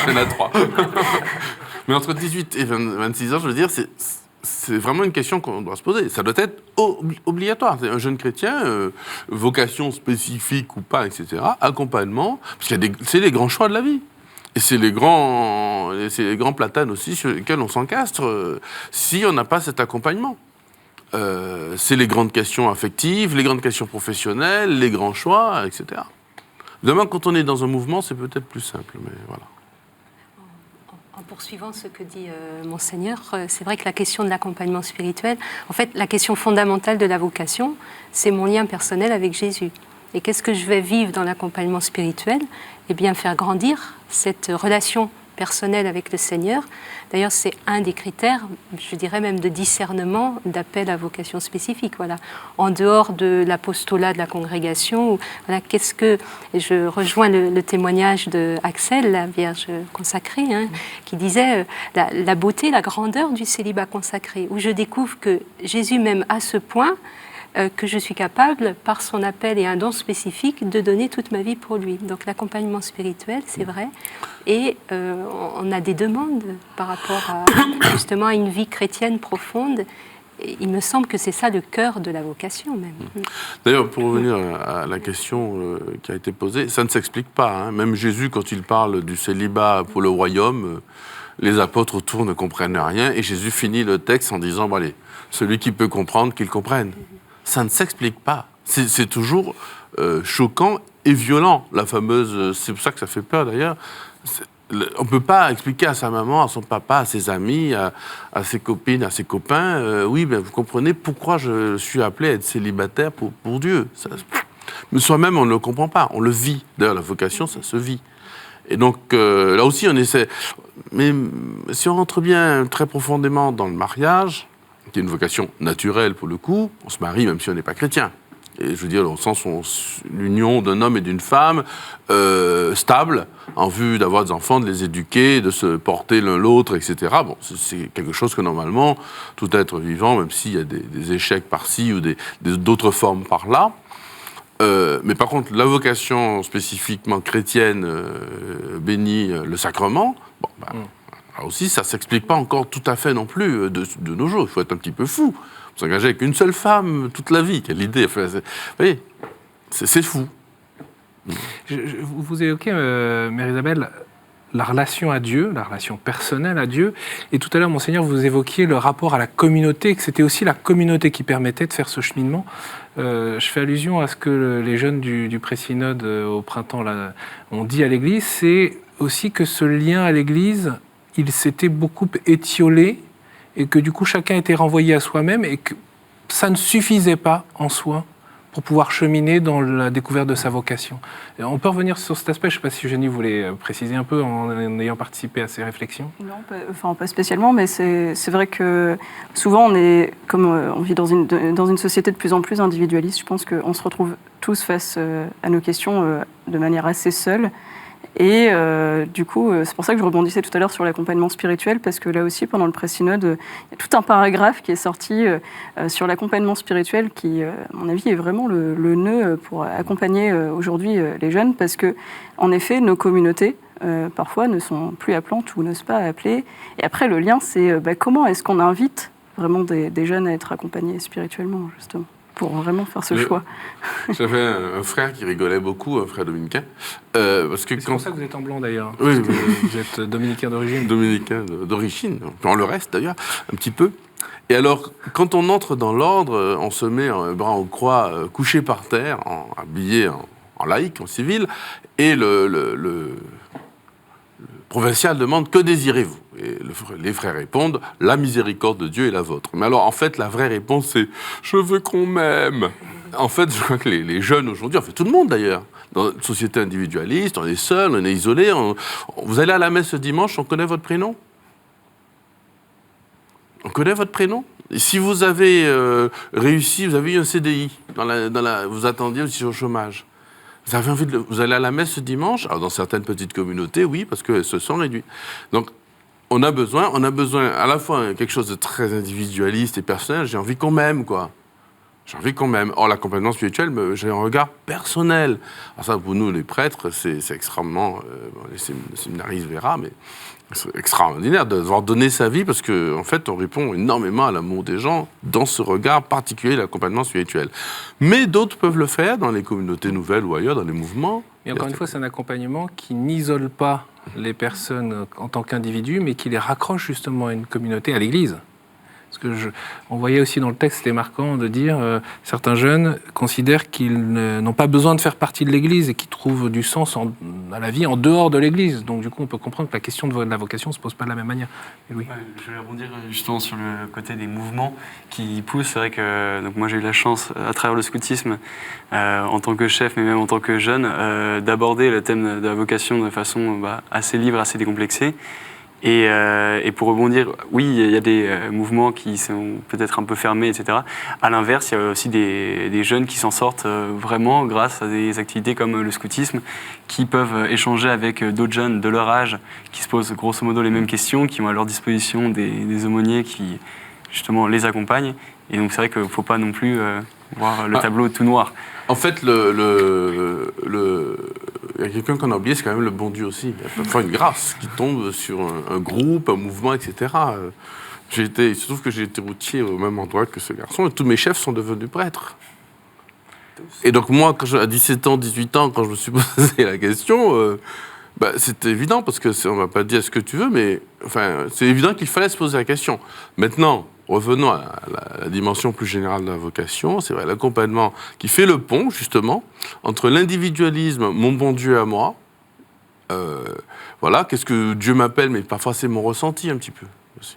Il y en a 3. Mais entre 18 et 26 ans, je veux dire, c'est vraiment une question qu'on doit se poser. Ça doit être obligatoire. C'est un jeune chrétien, vocation spécifique ou pas, etc., accompagnement, parce qu'il y a c'est les grands choix de la vie. Et c'est les grands platanes aussi sur lesquels on s'encastre si on n'a pas cet accompagnement. C'est les grandes questions affectives, les grandes questions professionnelles, les grands choix, etc. Évidemment, quand on est dans un mouvement, c'est peut-être plus simple, mais voilà. En poursuivant ce que dit Monseigneur, c'est vrai que la question de l'accompagnement spirituel, en fait, la question fondamentale de la vocation, c'est mon lien personnel avec Jésus. Et qu'est-ce que je vais vivre dans l'accompagnement spirituel ? Eh bien, faire grandir cette relation personnelle avec le Seigneur. D'ailleurs, c'est un des critères, je dirais même de discernement, d'appel à vocation spécifique. Voilà. En dehors de l'apostolat de la congrégation, voilà, qu'est-ce que... Je rejoins le témoignage d'Axel, la Vierge consacrée, hein, qui disait la beauté, la grandeur du célibat consacré, où je découvre que Jésus m'aime à ce point que je suis capable, par son appel et un don spécifique, de donner toute ma vie pour lui. Donc l'accompagnement spirituel, c'est vrai, et on a des demandes par rapport justement à une vie chrétienne profonde. Et il me semble que c'est ça le cœur de la vocation même. D'ailleurs, pour revenir à la question qui a été posée, ça ne s'explique pas. Hein. Même Jésus, quand il parle du célibat pour le royaume, les apôtres autour ne comprennent rien, et Jésus finit le texte en disant, bon, allez, celui qui peut comprendre, qu'il comprenne. Ça ne s'explique pas. C'est toujours choquant et violent, la fameuse... C'est pour ça que ça fait peur, d'ailleurs. On ne peut pas expliquer à sa maman, à son papa, à ses amis, à ses copines, à ses copains, oui, ben, vous comprenez pourquoi je suis appelé à être célibataire pour Dieu. Ça, mais soi-même, on ne le comprend pas, on le vit. D'ailleurs, la vocation, ça se vit. Et donc, là aussi, on essaie... Mais si on rentre bien très profondément dans le mariage, qui est une vocation naturelle pour le coup, on se marie même si on n'est pas chrétien. Et je veux dire, au sens où l'union d'un homme et d'une femme stable, en vue d'avoir des enfants, de les éduquer, de se porter l'un l'autre, etc. Bon, c'est quelque chose que normalement, tout être vivant, même s'il y a des échecs par-ci ou d'autres formes par-là. Mais par contre, la vocation spécifiquement chrétienne bénit le sacrement, bon, bah, là aussi, ça ne s'explique pas encore tout à fait non plus de nos jours. Il faut être un petit peu fou. S'engager avec une seule femme toute la vie, quelle idée. Enfin, vous voyez, c'est fou. Vous évoquez, Mère Isabelle, la relation à Dieu, la relation personnelle à Dieu. Et tout à l'heure, Monseigneur, vous évoquiez le rapport à la communauté, que c'était aussi la communauté qui permettait de faire ce cheminement. Je fais allusion à ce que les jeunes du pré-synode au printemps là, ont dit à l'Église, c'est aussi que ce lien à l'Église, il s'était beaucoup étiolé et que du coup chacun était renvoyé à soi-même et que ça ne suffisait pas en soi pour pouvoir cheminer dans la découverte de sa vocation. Et on peut revenir sur cet aspect, je ne sais pas si Eugénie voulait préciser un peu en ayant participé à ces réflexions. Non, pas spécialement, mais c'est vrai que souvent on vit dans une société de plus en plus individualiste, je pense qu'on se retrouve tous face à nos questions de manière assez seule. Et du coup, c'est pour ça que je rebondissais tout à l'heure sur l'accompagnement spirituel, parce que là aussi, pendant le pré-synode, il y a tout un paragraphe qui est sorti sur l'accompagnement spirituel qui, à mon avis, est vraiment le nœud pour accompagner aujourd'hui les jeunes, parce que, en effet, nos communautés, parfois, ne sont plus appelantes ou n'osent pas appeler. Et après, le lien, c'est comment est-ce qu'on invite vraiment des jeunes à être accompagnés spirituellement, justement, pour vraiment faire ce choix. J'avais un frère qui rigolait beaucoup, un frère dominicain. Parce que c'est pour ça que vous êtes en blanc d'ailleurs. Oui, vous êtes dominicain d'origine. Dominicain d'origine, on le reste d'ailleurs, un petit peu. Et alors, quand on entre dans l'ordre, on se met un bras en croix, couché par terre, habillé en laïque, en civil, et le provincial demande « Que désirez-vous » Et les frères répondent « La miséricorde de Dieu est la vôtre ». Mais alors, en fait, la vraie réponse, c'est « Je veux qu'on m'aime ». En fait, je crois que les jeunes aujourd'hui, enfin tout le monde d'ailleurs, dans une société individualiste, on est seul, on est isolé. Vous allez à la messe ce dimanche, on connaît votre prénom ? On connaît votre prénom ? Et si vous avez réussi, vous avez eu un CDI, vous attendiez aussi au chômage. Vous avez vous allez à la messe ce dimanche ? Alors, dans certaines petites communautés, oui, parce qu'elles se sont réduites. Donc, on a besoin à la fois quelque chose de très individualiste et personnel. J'ai envie qu'on m'aime, quoi. J'ai envie qu'on m'aime. Or, l'accompagnement spirituel, j'ai un regard personnel. Alors ça, pour nous, les prêtres, c'est extrêmement... les séminaristes verra, mais c'est extraordinaire de devoir donner sa vie parce qu'en fait, on répond énormément à l'amour des gens dans ce regard particulier de l'accompagnement spirituel. Mais d'autres peuvent le faire dans les communautés nouvelles ou ailleurs, dans les mouvements. Et encore une fois, c'est un accompagnement qui n'isole pas les personnes en tant qu'individus, mais qui les raccroche justement à une communauté, à l'Église. Parce que on voyait aussi dans le texte, c'était marquant de dire certains jeunes considèrent qu'ils n'ont pas besoin de faire partie de l'Église et qu'ils trouvent du sens à la vie en dehors de l'Église. Donc du coup, on peut comprendre que la question de la vocation ne se pose pas de la même manière. Et oui. Ouais, je vais rebondir justement sur le côté des mouvements qui poussent. C'est vrai que donc moi j'ai eu la chance, à travers le scoutisme, en tant que chef, mais même en tant que jeune, d'aborder le thème de la vocation de façon assez libre, assez décomplexée. Et pour rebondir, oui, il y a des mouvements qui sont peut-être un peu fermés, etc. À l'inverse, il y a aussi des jeunes qui s'en sortent vraiment grâce à des activités comme le scoutisme, qui peuvent échanger avec d'autres jeunes de leur âge, qui se posent grosso modo les mêmes questions, qui ont à leur disposition des aumôniers qui, justement, les accompagnent. Et donc c'est vrai qu'il ne faut pas non plus voir le tableau tout noir. En fait, il y a quelqu'un qu'on a oublié, c'est quand même le bon Dieu aussi. Il y a parfois une grâce qui tombe sur un groupe, un mouvement, etc. Il se trouve que j'ai été routier au même endroit que ce garçon, et tous mes chefs sont devenus prêtres. Et donc moi, à 17 ans, 18 ans, quand je me suis posé la question, c'était évident, parce qu'on ne m'a pas dit « est-ce que tu veux ?» mais enfin, c'est évident qu'il fallait se poser la question. Maintenant, revenons à la dimension plus générale de la vocation, c'est vrai, l'accompagnement qui fait le pont, justement, entre l'individualisme, mon bon Dieu à moi, voilà, qu'est-ce que Dieu m'appelle, mais parfois c'est mon ressenti un petit peu aussi.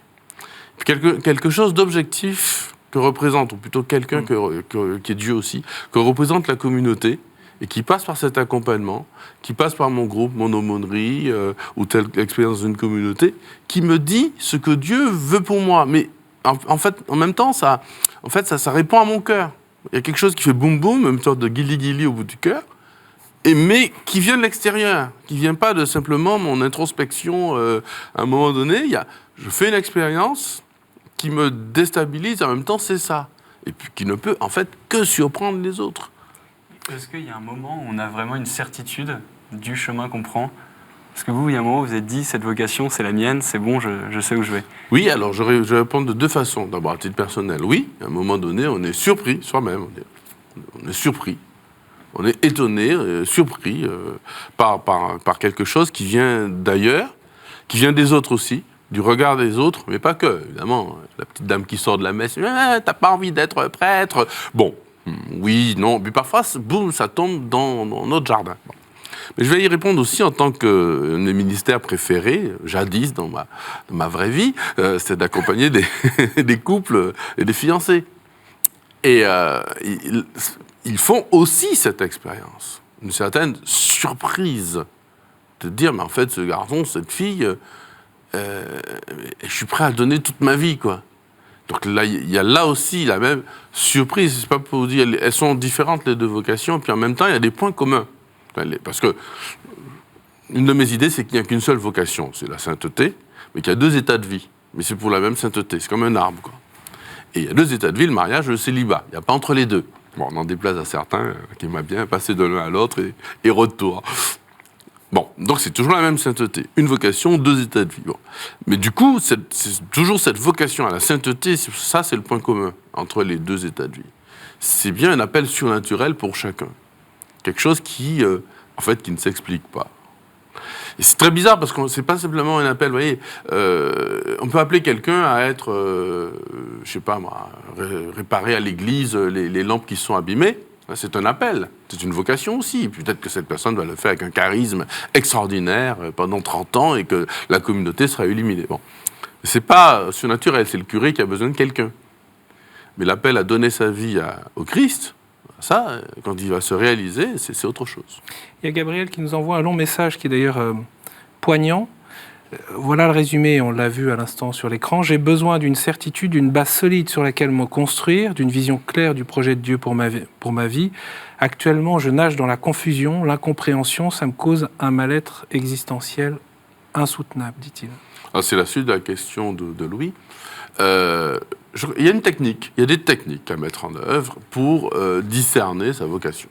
Puis quelque chose d'objectif que représente, ou plutôt quelqu'un qui est Dieu aussi, que représente la communauté, et qui passe par cet accompagnement, qui passe par mon groupe, mon aumônerie, ou telle expérience d'une communauté, qui me dit ce que Dieu veut pour moi. Mais en fait, en même temps, ça répond à mon cœur. Il y a quelque chose qui fait boum boum, une sorte de guili-guili au bout du cœur, mais qui vient de l'extérieur, qui ne vient pas de simplement mon introspection à un moment donné. Je fais une expérience qui me déstabilise, en même temps, c'est ça. Et puis qui ne peut, en fait, que surprendre les autres. Est-ce qu'il y a un moment où on a vraiment une certitude du chemin qu'on prend ? Parce que vous, il y a un moment où vous vous êtes dit, cette vocation, c'est la mienne, c'est bon, je sais où je vais. Oui, alors je vais répondre de deux façons. D'abord, à titre personnel, oui, à un moment donné, on est surpris, soi-même, on est surpris, on est étonné, surpris par quelque chose qui vient d'ailleurs, qui vient des autres aussi, du regard des autres, mais pas que, évidemment. La petite dame qui sort de la messe, t'as pas envie d'être prêtre. Bon, oui, non, mais parfois, boum, ça tombe dans notre jardin. Bon. Mais je vais y répondre aussi en tant que mes ministères préférés, jadis dans ma vraie vie, c'est d'accompagner des couples et des fiancés. Et ils font aussi cette expérience, une certaine surprise de dire, mais en fait, ce garçon, cette fille, je suis prêt à donner toute ma vie, quoi. Donc là, il y a là aussi la même surprise. C'est pas pour vous dire, elles sont différentes les deux vocations, puis en même temps, il y a des points communs. Parce que une de mes idées, c'est qu'il n'y a qu'une seule vocation, c'est la sainteté, mais qu'il y a deux états de vie. Mais c'est pour la même sainteté, c'est comme un arbre, quoi. Et il y a deux états de vie, le mariage et le célibat. Il n'y a pas entre les deux. Bon, on en déplace à certains qui aimeraient bien passer de l'un à l'autre et retour. Bon, donc c'est toujours la même sainteté. Une vocation, deux états de vie. Bon. Mais du coup, c'est toujours cette vocation à la sainteté, ça c'est le point commun entre les deux états de vie. C'est bien un appel surnaturel pour chacun. Quelque chose qui ne s'explique pas. Et c'est très bizarre parce que c'est pas simplement un appel, vous voyez, on peut appeler quelqu'un à être, je sais pas moi, réparer à l'église les lampes qui sont abîmées. C'est un appel, c'est une vocation aussi. Peut-être que cette personne va le faire avec un charisme extraordinaire pendant 30 ans et que la communauté sera illuminée. Bon. C'est pas surnaturel, c'est le curé qui a besoin de quelqu'un. Mais l'appel à donner sa vie au Christ, ça, quand il va se réaliser, c'est autre chose. Il y a Gabriel qui nous envoie un long message qui est d'ailleurs poignant. Voilà le résumé, on l'a vu à l'instant sur l'écran. J'ai besoin d'une certitude, d'une base solide sur laquelle me construire, d'une vision claire du projet de Dieu pour ma vie. Actuellement, je nage dans la confusion, l'incompréhension, ça me cause un mal-être existentiel insoutenable, dit-il. Alors, c'est la suite de la question de Louis. Il y a une technique, il y a des techniques à mettre en œuvre pour discerner sa vocation,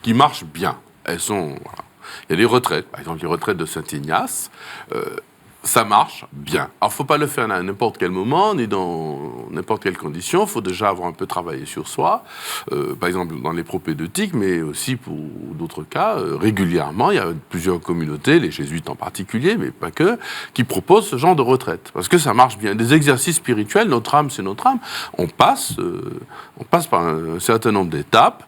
qui marchent bien. Elles sont... Voilà. Il y a des retraites, par exemple les retraites de Saint-Ignace, ça marche bien. Alors, il ne faut pas le faire à n'importe quel moment, ni dans n'importe quelle condition. Il faut déjà avoir un peu travaillé sur soi, par exemple dans les propédeutiques, mais aussi pour d'autres cas. Régulièrement, il y a plusieurs communautés, les jésuites en particulier, mais pas que, qui proposent ce genre de retraite. Parce que ça marche bien. Des exercices spirituels, notre âme, c'est notre âme. On passe par un certain nombre d'étapes,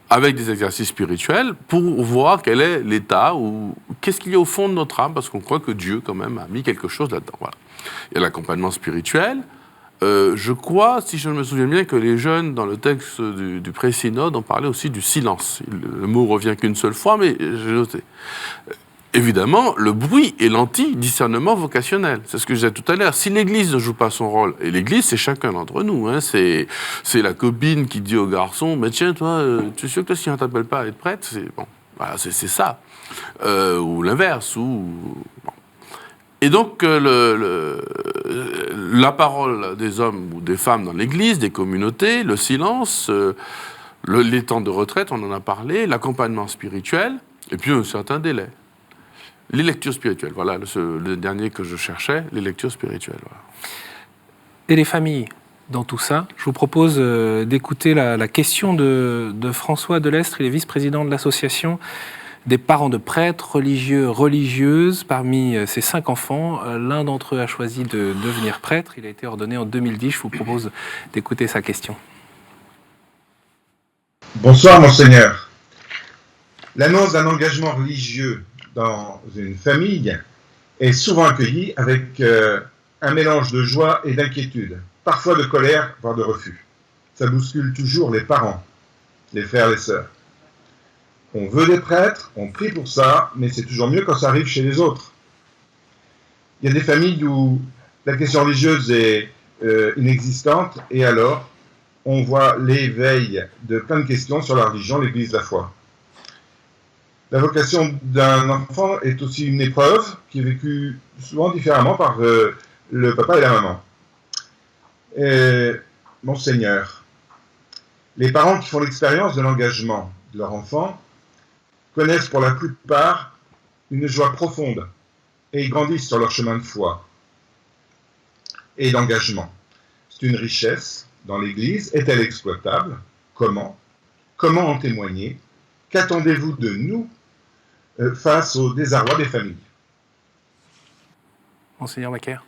avec des exercices spirituels, pour voir quel est l'état, ou qu'est-ce qu'il y a au fond de notre âme, parce qu'on croit que Dieu, quand même, a mis quelque chose là-dedans. Voilà. Il y a l'accompagnement spirituel. Je crois, si je me souviens bien, que les jeunes, dans le texte du pré-synode, ont parlé aussi du silence. Le mot revient qu'une seule fois, mais j'ai noté. Évidemment, le bruit est l'anti-discernement vocationnel. C'est ce que je disais tout à l'heure. Si l'Église ne joue pas son rôle, et l'Église, c'est chacun d'entre nous, hein, c'est la copine qui dit au garçon, mais tiens, toi, tu es sûr que si on ne t'appelle pas à être prêtre, c'est bon, voilà, c'est ça. Ou l'inverse. Bon. Et donc, la parole des hommes ou des femmes dans l'Église, des communautés, le silence, les temps de retraite, on en a parlé, l'accompagnement spirituel, et puis un certain délai. Les lectures spirituelles, voilà, le dernier que je cherchais, les lectures spirituelles. Voilà. Et les familles dans tout ça, je vous propose d'écouter la question de François Delestre, il est vice-président de l'association des parents de prêtres, religieux, religieuses. Parmi ses 5 enfants, l'un d'entre eux a choisi de devenir prêtre, il a été ordonné en 2010, je vous propose d'écouter sa question. Bonsoir, Monseigneur. L'annonce d'un engagement religieux dans une famille est souvent accueillie avec un mélange de joie et d'inquiétude, parfois de colère, voire de refus. Ça bouscule toujours les parents, les frères, les sœurs. On veut des prêtres, on prie pour ça, mais c'est toujours mieux quand ça arrive chez les autres. Il y a des familles où la question religieuse est inexistante, et alors on voit l'éveil de plein de questions sur la religion, l'Église, la foi. La vocation d'un enfant est aussi une épreuve qui est vécue souvent différemment par le papa et la maman. Monseigneur, les parents qui font l'expérience de l'engagement de leur enfant connaissent pour la plupart une joie profonde et ils grandissent sur leur chemin de foi et d'engagement. C'est une richesse dans l'Église. Est-elle exploitable? Comment? Comment en témoigner? Qu'attendez-vous de nous face au désarroi des familles? Monseigneur Macaire.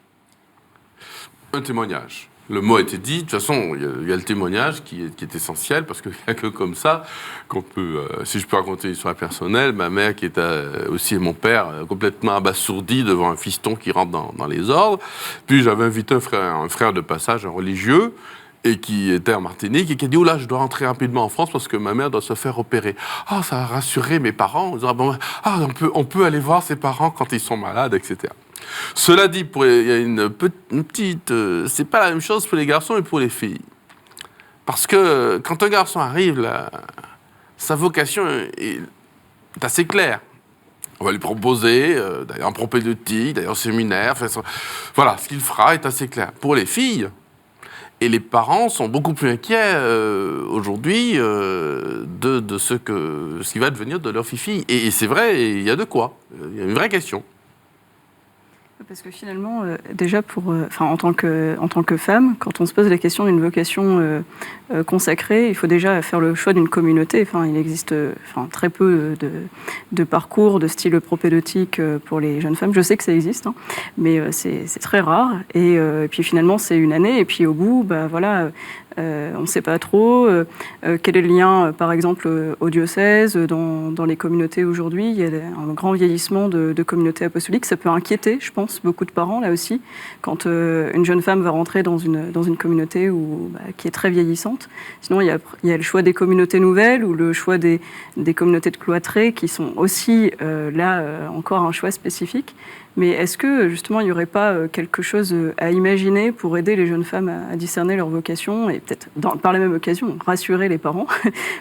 Un témoignage. Le mot a été dit. De toute façon, il y a le témoignage qui est essentiel, parce qu'il n'y a que comme ça qu'on peut... si je peux raconter une histoire personnelle, ma mère, qui était aussi, et mon père, complètement abasourdi devant un fiston qui rentre dans les ordres. Puis j'avais invité un frère de passage, un religieux, et qui était en Martinique, et qui a dit « Oh là, je dois rentrer rapidement en France parce que ma mère doit se faire opérer. » Ah, ça a rassuré mes parents. On peut aller voir ses parents quand ils sont malades, etc. Cela dit, il y a une petite... c'est pas la même chose pour les garçons et pour les filles. Parce que quand un garçon arrive, sa vocation est assez claire. On va lui proposer, d'ailleurs en propédeutique, d'ailleurs en séminaire, voilà, ce qu'il fera est assez clair. Pour les filles... Et les parents sont beaucoup plus inquiets aujourd'hui de ce qui va devenir de leur fille. Et c'est vrai, il y a de quoi. Il y a une vraie question. Parce que finalement, déjà, en tant que femme, quand on se pose la question d'une vocation consacrée, il faut déjà faire le choix d'une communauté. Il existe très peu de parcours de style propédeutique pour les jeunes femmes. Je sais que ça existe, hein, mais c'est très rare. Et puis finalement, c'est une année. Et puis au bout, on ne sait pas trop quel est le lien, par exemple, au diocèse, dans les communautés aujourd'hui. Il y a un grand vieillissement de communautés apostoliques. Ça peut inquiéter, je pense, beaucoup de parents, là aussi, quand une jeune femme va rentrer dans une communauté qui est très vieillissante. différentes. Sinon, il y a le choix des communautés nouvelles ou le choix des communautés de cloîtrés qui sont aussi encore un choix spécifique. Mais est-ce que justement il n'y aurait pas quelque chose à imaginer pour aider les jeunes femmes à discerner leur vocation et peut-être par la même occasion rassurer les parents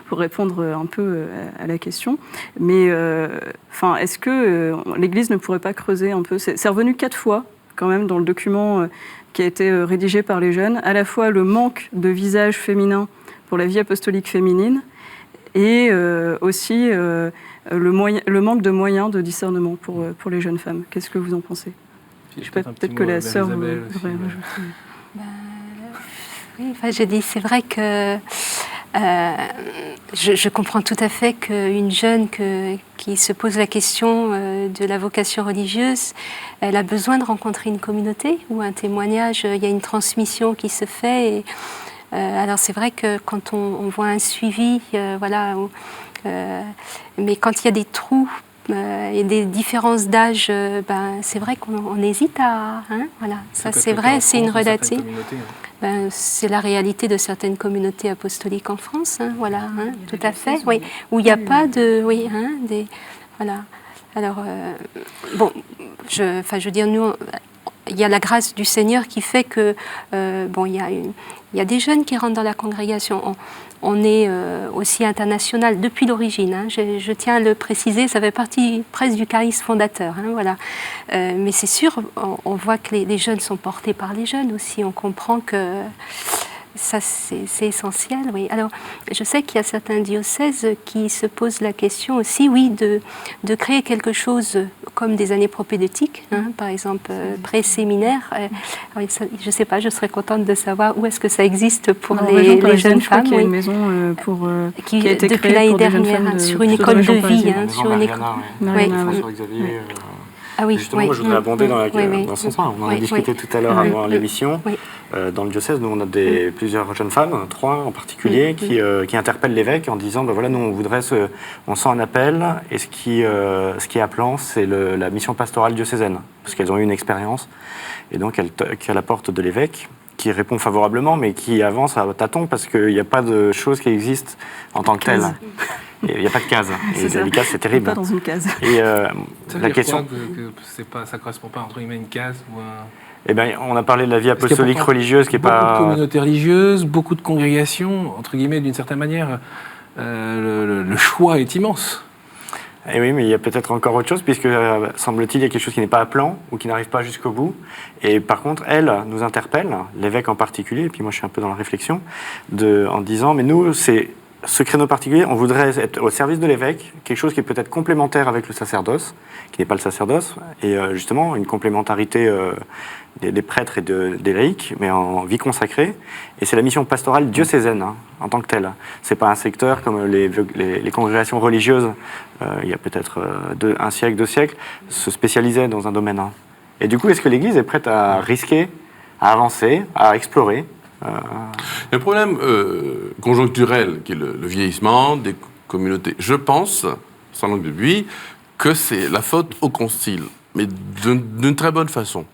pour répondre un peu à la question. Mais est-ce que l'Église ne pourrait pas creuser un peu? C'est revenu 4 fois quand même dans le document qui a été rédigé par les jeunes, à la fois le manque de visage féminin pour la vie apostolique féminine et aussi le manque de moyens de discernement pour les jeunes femmes. Qu'est-ce que vous en pensez? Je sais pas, peut-être que la sœur voudrait rajouter. Oui, je dis, c'est vrai que je comprends tout à fait qu'une jeune qui se pose la question de la vocation religieuse, elle a besoin de rencontrer une communauté ou un témoignage, il y a une transmission qui se fait. Et, alors c'est vrai que quand on voit un suivi, mais quand il y a des trous et des différences d'âge, c'est vrai qu'on hésite à... ça c'est vrai, c'est une réalité. C'est la réalité de certaines communautés apostoliques en France, tout à fait, oui, où il n'y a pas de... voilà. Alors, je veux dire, nous... Il y a la grâce du Seigneur qui fait que, il y a des jeunes qui rentrent dans la congrégation. On est aussi international depuis l'origine. Je tiens à le préciser, ça fait partie presque du charisme fondateur. Mais c'est sûr, on voit que les jeunes sont portés par les jeunes aussi. On comprend que ça, c'est essentiel. Oui. Alors, je sais qu'il y a certains diocèses qui se posent la question aussi, de créer quelque chose comme des années propédeutiques, par exemple pré-séminaire. Je ne sais pas, je serais contente de savoir où est-ce que ça existe pour les jeunes femmes. Il y a une maison qui a été depuis créée l'année pour des jeunes dernière femmes sur une école de vie, sur une école. François-Xavier. Ah oui, justement, moi, je voudrais abonder dans ce sens-là. On en a discuté tout à l'heure avant l'émission. Dans le diocèse, nous, on a plusieurs jeunes femmes, 3 en particulier, qui interpellent l'évêque en disant, nous, on sent un appel, et ce qui est appelant, c'est la mission pastorale diocésaine, parce qu'elles ont eu une expérience, et donc elles toquent à la porte de l'évêque, qui répond favorablement, mais qui avance à tâtons, parce qu'il n'y a pas de choses qui existent en tant que telles. Il n'y a pas de case. Et les cases, c'est terrible. Pas dans une case. Et la question que ça ne correspond pas entre guillemets une case ou un... On a parlé de la vie apostolique religieuse qui n'est pas... Beaucoup de communautés religieuses, beaucoup de congrégations, entre guillemets, d'une certaine manière, le choix est immense. Et oui, mais il y a peut-être encore autre chose, puisque, semble-t-il, il y a quelque chose qui n'est pas à plan ou qui n'arrive pas jusqu'au bout. Et par contre, elle nous interpelle, l'évêque en particulier, et puis moi je suis un peu dans la réflexion, en disant, mais nous, ce créneau particulier, on voudrait être au service de l'évêque, quelque chose qui est peut-être complémentaire avec le sacerdoce, qui n'est pas le sacerdoce, et justement une complémentarité des prêtres et des laïcs, mais en vie consacrée. Et c'est la mission pastorale diocésaine, en tant que telle. C'est pas un secteur comme les congrégations religieuses, il y a peut-être 1 siècle, 2 siècles, se spécialisaient dans un domaine. Et du coup, est-ce que l'Église est prête à risquer, à avancer, à explorer Il y a un problème conjoncturel qui est le vieillissement des communautés. Je pense, sans langue de buis, que c'est la faute au concile, mais d'une très bonne façon.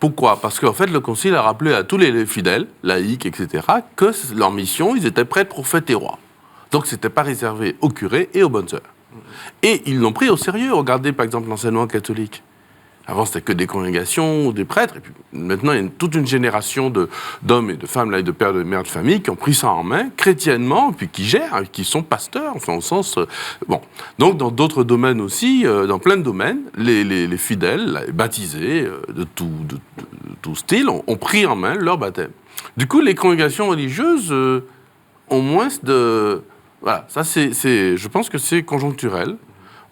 Pourquoi? Parce qu'en fait, le concile a rappelé à tous les fidèles, laïcs, etc., que leur mission, ils étaient prêtres, prophètes et rois. Donc, ce n'était pas réservé aux curés et aux bonnes sœurs. Et ils l'ont pris au sérieux. Regardez, par exemple, l'enseignement catholique. Avant, c'était que des congrégations, des prêtres, et puis maintenant, il y a toute une génération d'hommes et de femmes, là, et de pères et de mères de famille qui ont pris ça en main, chrétiennement, puis qui gèrent, qui sont pasteurs, enfin, au sens... Donc, dans d'autres domaines aussi, dans plein de domaines, les fidèles, les baptisés, de tout style, ont pris en main leur baptême. Du coup, les congrégations religieuses ont moins de... Voilà, ça, je pense que c'est conjoncturel.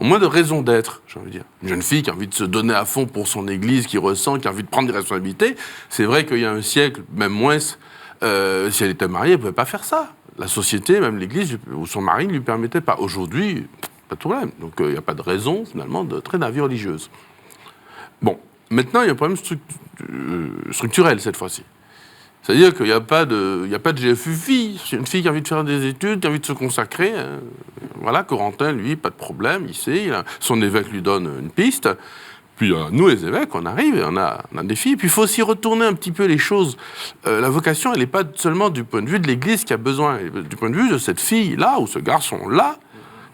Au moins de raison d'être, j'ai envie de dire. Une jeune fille qui a envie de se donner à fond pour son église, qui ressent, qui a envie de prendre des responsabilités, c'est vrai qu'il y a un siècle, même moins, si elle était mariée, elle ne pouvait pas faire ça. La société, même l'église ou son mari ne lui permettait pas. Aujourd'hui, pas de problème. Donc il n'y a pas de raison, finalement, de traiter la vie religieuse. Bon, maintenant, il y a un problème structurel, cette fois-ci. C'est-à-dire qu'il n'y a pas de GFU-fille. C'est une fille qui a envie de faire des études, qui a envie de se consacrer. Voilà, Corentin, lui, pas de problème, il sait. Son évêque lui donne une piste. Puis nous, les évêques, on arrive et on a un défi. Et puis il faut aussi retourner un petit peu les choses. La vocation, elle n'est pas seulement du point de vue de l'Église qui a besoin, du point de vue de cette fille-là ou ce garçon-là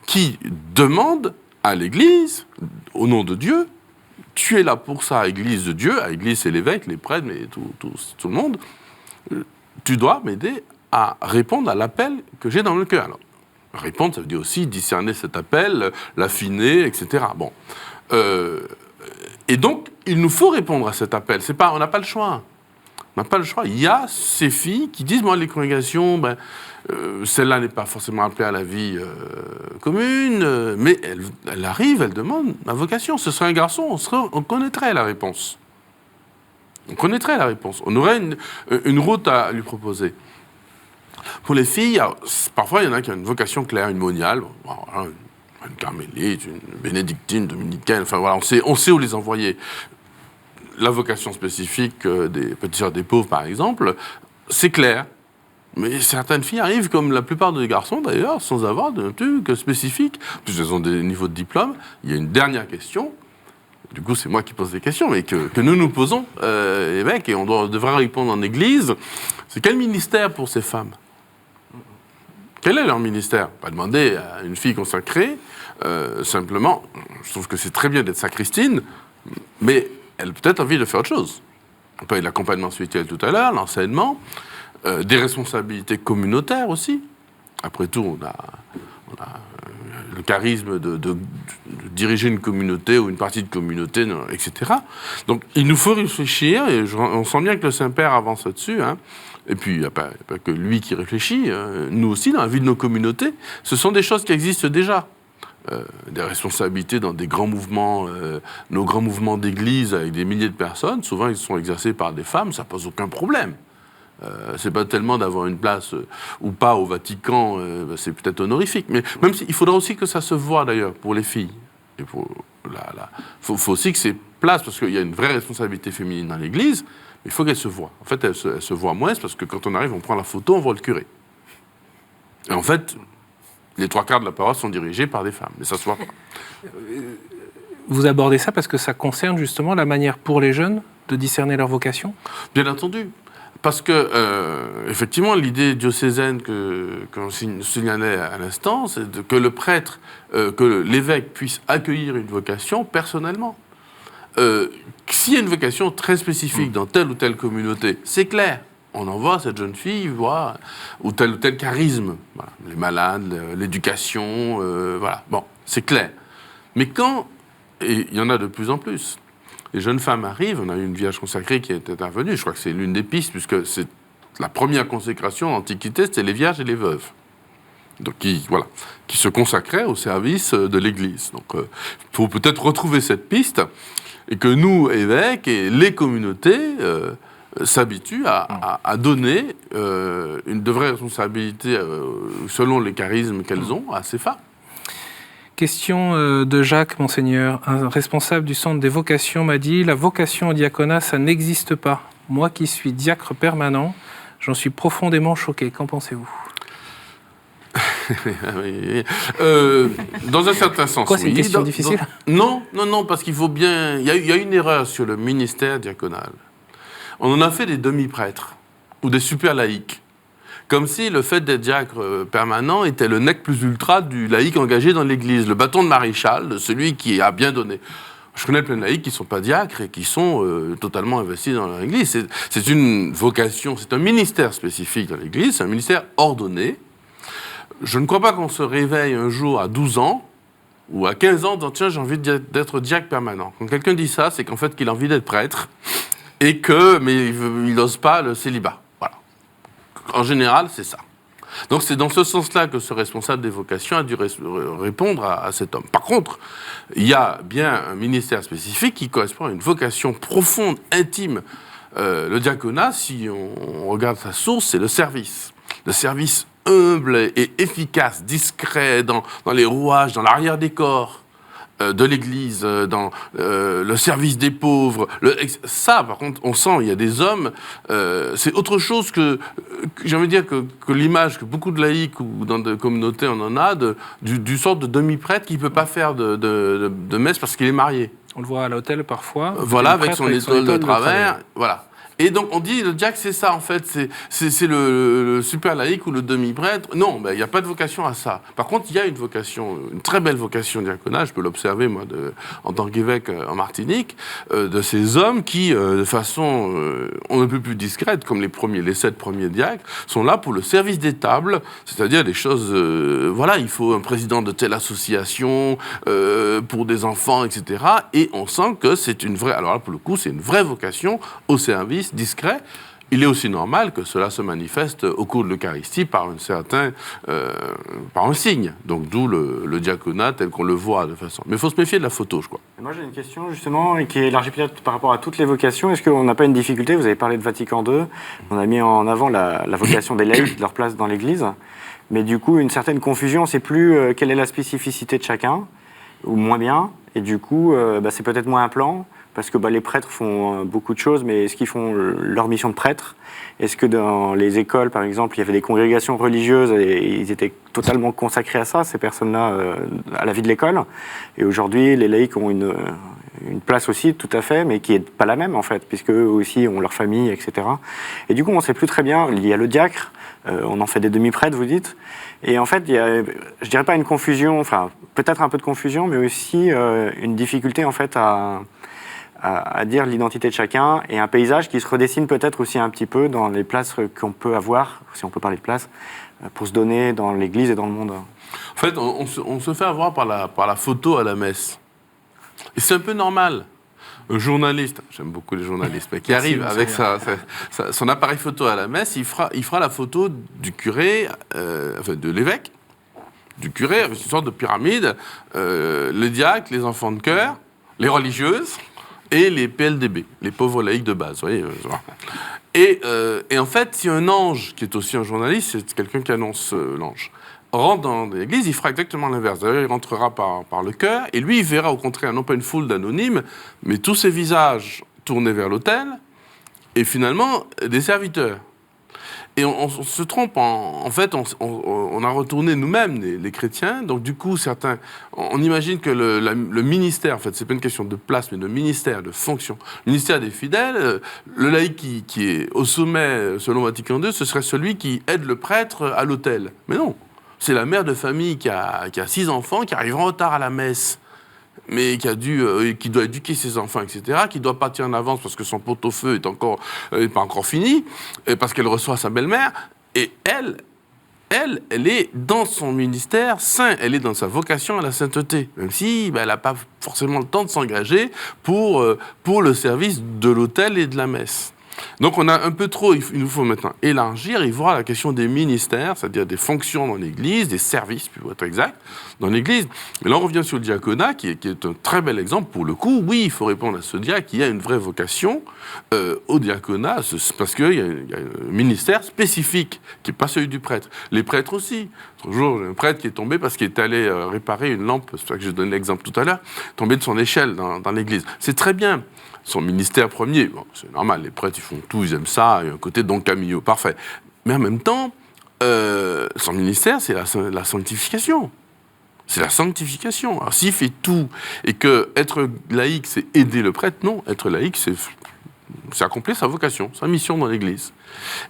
qui demande à l'Église, au nom de Dieu, tu es là pour ça, Église de Dieu, à Église c'est l'évêque, les prêtres, mais tout le monde, tu dois m'aider à répondre à l'appel que j'ai dans le cœur. Alors, répondre, ça veut dire aussi discerner cet appel, l'affiner, etc. Bon. Et donc, il nous faut répondre à cet appel. On n'a pas le choix. On n'a pas le choix. Il y a ces filles qui disent, moi, les congrégations, celle-là n'est pas forcément appelée à la vie commune, mais elle arrive, elle demande la vocation. Ce serait un garçon, on connaîtrait la réponse. On connaîtrait la réponse. On aurait une route à lui proposer. Pour les filles, alors, parfois, il y en a qui ont une vocation claire, une moniale, une carmélite, une bénédictine, une dominicaine, enfin voilà, on sait où les envoyer. La vocation spécifique des petites sœurs des pauvres, par exemple, c'est clair. Mais certaines filles arrivent, comme la plupart des garçons d'ailleurs, sans avoir de truc spécifique, puisqu'elles ont des niveaux de diplôme. Il y a une dernière question, du coup c'est moi qui pose des questions, mais que nous posons, évêques, et on devrait répondre en Église, c'est quel ministère pour ces femmes ? Quel est leur ministère ? Pas demander à une fille consacrée, simplement, je trouve que c'est très bien d'être sacristine, mais elle a peut-être envie de faire autre chose. On parlait de l'accompagnement spirituel tout à l'heure, l'enseignement, des responsabilités communautaires aussi. Après tout, on a le charisme de diriger une communauté ou une partie de communauté, etc. Donc, il nous faut réfléchir, et on sent bien que le Saint-Père avance là-dessus, hein. Et puis, il n'y a pas que lui qui réfléchit, nous aussi, dans la vie de nos communautés, ce sont des choses qui existent déjà. Des responsabilités dans des grands mouvements, nos grands mouvements d'église avec des milliers de personnes, souvent ils sont exercés par des femmes, ça pose aucun problème. C'est pas tellement d'avoir une place ou pas au Vatican, c'est peut-être honorifique, mais même il faudra aussi que ça se voit d'ailleurs pour les filles. Il faut aussi que ces places, parce qu'il y a une vraie responsabilité féminine dans l'église, mais il faut qu'elle se voit. En fait, elle se voit moins, parce que quand on arrive, on prend la photo, on voit le curé. Et en fait, les 3/4 de la parole sont dirigés par des femmes, mais ça se voit pas. Vous abordez ça parce que ça concerne justement la manière pour les jeunes de discerner leur vocation ? Bien entendu. Parce que, effectivement, l'idée diocésaine qu'on signalait à l'instant, c'est que le prêtre, que l'évêque puisse accueillir une vocation personnellement. S'il y a une vocation très spécifique dans telle ou telle communauté, c'est clair. On envoie cette jeune fille voir ou tel charisme. Voilà. Les malades, l'éducation, voilà. Bon, c'est clair. Mais et il y en a de plus en plus, les jeunes femmes arrivent, on a eu une vierge consacrée qui est intervenue, je crois que c'est l'une des pistes, puisque c'est la première consécration en Antiquité, c'était les vierges et les veuves. Donc, qui se consacraient au service de l'Église. Donc, il faut peut-être retrouver cette piste, et que nous, évêques, et les communautés, s'habituent à donner de vraies responsabilités, selon les charismes qu'elles ont, à ces femmes. Question de Jacques, Monseigneur. Un responsable du centre des vocations m'a dit « La vocation au diaconat, ça n'existe pas. Moi qui suis diacre permanent, j'en suis profondément choqué. Qu'en pensez-vous » Dans un certain sens, Quoi, c'est une question difficile ? Non, parce qu'il faut bien... Il y a une erreur sur le ministère diaconal. On en a fait des demi-prêtres ou des super laïcs. Comme si le fait d'être diacre permanent était le nec plus ultra du laïc engagé dans l'Église, le bâton de maréchal, de celui qui a bien donné. Je connais plein de laïcs qui ne sont pas diacres et qui sont totalement investis dans leur Église. C'est une vocation, c'est un ministère spécifique dans l'Église, c'est un ministère ordonné. Je ne crois pas qu'on se réveille un jour à 12 ans ou à 15 ans en disant « Tiens, j'ai envie d'être diacre permanent ». Quand quelqu'un dit ça, c'est qu'en fait qu'il a envie d'être prêtre mais il n'ose pas le célibat. En général, c'est ça. Donc c'est dans ce sens-là que ce responsable des vocations a dû répondre à cet homme. Par contre, il y a bien un ministère spécifique qui correspond à une vocation profonde, intime. Le diaconat, si on regarde sa source, c'est le service. Le service humble et efficace, discret, dans les rouages, dans l'arrière-décor de l'Église, dans le service des pauvres. Ça, par contre, on sent, il y a des hommes, c'est autre chose que j'ai envie de dire, que l'image que beaucoup de laïcs ou dans des communautés on en a, du sort de demi-prêtre qui ne peut pas faire de messe parce qu'il est marié. On le voit à l'hôtel parfois. Voilà, avec prêtre son étoile de travers. travers. Voilà. Et donc, on dit, le diacre, c'est ça, en fait. C'est le super laïc ou le demi-prêtre. Non, il n'y a pas de vocation à ça. Par contre, il y a une vocation, une très belle vocation diaconale. Je peux l'observer, moi, en tant qu'évêque en Martinique, de ces hommes qui, de façon on ne peut plus discrète, comme les 7 premiers diacres, sont là pour le service des tables, c'est-à-dire des choses... voilà, il faut un président de telle association pour des enfants, etc. Et on sent que c'est une vraie... Alors là, pour le coup, c'est une vraie vocation au service discret. Il est aussi normal que cela se manifeste au cours de l'Eucharistie par un signe. Donc d'où le diaconat tel qu'on le voit de façon. Mais il faut se méfier de la photo, je crois. Et moi j'ai une question justement et qui est élargie peut-être par rapport à toutes les vocations. Est-ce qu'on n'a pas une difficulté? Vous avez parlé de Vatican II, on a mis en avant la vocation des laïcs, leur place dans l'Église, mais du coup une certaine confusion. On ne sait plus quelle est la spécificité de chacun, ou moins bien, et du coup c'est peut-être moins un plan. Parce que les prêtres font beaucoup de choses, mais est-ce qu'ils font leur mission de prêtre? Est-ce que dans les écoles, par exemple, il y avait des congrégations religieuses et ils étaient totalement consacrés à ça, ces personnes-là, à la vie de l'école? Et aujourd'hui, les laïcs ont une place aussi, tout à fait, mais qui n'est pas la même, en fait, puisque eux aussi ont leur famille, etc. Et du coup, on ne sait plus très bien. Il y a le diacre, on en fait des demi-prêtres, vous dites. Et en fait, il y a, je dirais pas une confusion, enfin, peut-être un peu de confusion, mais aussi une difficulté, en fait, à dire l'identité de chacun et un paysage qui se redessine peut-être aussi un petit peu dans les places qu'on peut avoir, si on peut parler de places, pour se donner dans l'Église et dans le monde. En fait, on se fait avoir par la photo à la messe. Et c'est un peu normal. Un journaliste, j'aime beaucoup les journalistes, mais qui arrive avec son appareil photo à la messe, il fera la photo du curé, de l'évêque, du curé, avec une sorte de pyramide, le diacre, les enfants de chœur, les religieuses, et les PLDB, les pauvres laïcs de base. Vous voyez, et en fait, si un ange, qui est aussi un journaliste, c'est quelqu'un qui annonce l'ange, rentre dans l'église, il fera exactement l'inverse. D'ailleurs, il rentrera par le chœur, et lui, il verra au contraire, non pas une foule d'anonymes, mais tous ces visages tournés vers l'autel, et finalement, des serviteurs. Et on se trompe, en fait, on a retourné nous-mêmes, les chrétiens, donc du coup, on imagine que le ministère, en fait, c'est pas une question de place, mais de ministère, de fonction. Le ministère des fidèles, le laïc qui est au sommet, selon Vatican II, ce serait celui qui aide le prêtre à l'autel. Mais non, c'est la mère de famille qui a 6 enfants, qui arrive en retard à la messe, mais qui doit éduquer ses enfants, etc., qui doit partir en avance parce que son pot-au-feu est pas encore fini, et parce qu'elle reçoit sa belle-mère, et elle est dans son ministère saint, elle est dans sa vocation à la sainteté, même si elle n'a pas forcément le temps de s'engager pour le service de l'autel et de la messe. Donc on a un peu trop, il nous faut maintenant élargir et voir la question des ministères, c'est-à-dire des fonctions dans l'Église, des services, pour être exact, dans l'Église. Mais là on revient sur le diaconat, qui est un très bel exemple pour le coup. Oui, il faut répondre à ce diacre qui a une vraie vocation au diaconat, parce qu'il y a un ministère spécifique, qui n'est pas celui du prêtre. Les prêtres aussi. L'autre jour, j'ai un prêtre qui est tombé parce qu'il est allé réparer une lampe, c'est pour ça que je donne l'exemple tout à l'heure, tombé de son échelle dans l'Église. C'est très bien. Son ministère premier, bon, c'est normal, les prêtres, ils font tout, ils aiment ça, il y a un côté Don Camillo, parfait. Mais en même temps, son ministère, c'est la sanctification. C'est la sanctification. Alors, s'il fait tout, et que être laïque, c'est aider le prêtre, non, être laïque, c'est accomplir sa vocation, sa mission dans l'Église.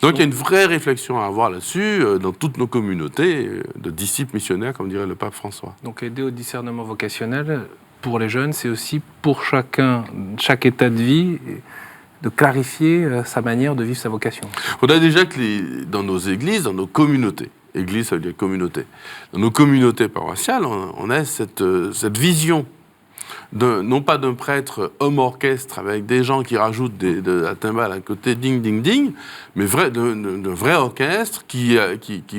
Donc il y a une vraie réflexion à avoir là-dessus, dans toutes nos communautés de disciples missionnaires, comme dirait le pape François. Donc aider au discernement vocationnel, pour les jeunes, c'est aussi pour chaque état de vie, de clarifier sa manière de vivre sa vocation. Il faudrait déjà que dans nos églises, dans nos communautés, église ça veut dire communauté, dans nos communautés paroissiales, on a cette vision, non pas d'un prêtre homme-orchestre avec des gens qui rajoutent de la timbale à côté, ding, ding, ding, mais d'un vrai orchestre qui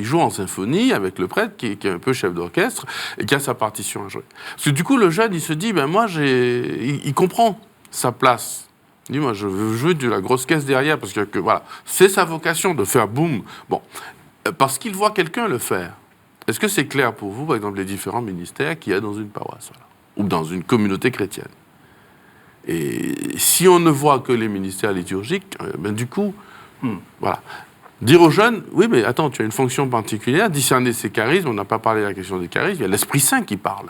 joue en symphonie avec le prêtre qui est un peu chef d'orchestre et qui a sa partition à jouer. Parce que du coup, le jeune, il se dit, il comprend sa place. Il dit, moi, je veux jouer de la grosse caisse derrière parce que voilà, c'est sa vocation de faire boum. Bon, parce qu'il voit quelqu'un le faire. Est-ce que c'est clair pour vous, par exemple, les différents ministères qu'il y a dans une paroisse, voilà, ou dans une communauté chrétienne? Et si on ne voit que les ministères liturgiques, du coup, voilà. Dire aux jeunes, oui, mais attends, tu as une fonction particulière, discerner ses charismes, on n'a pas parlé de la question des charismes, il y a l'Esprit Saint qui parle.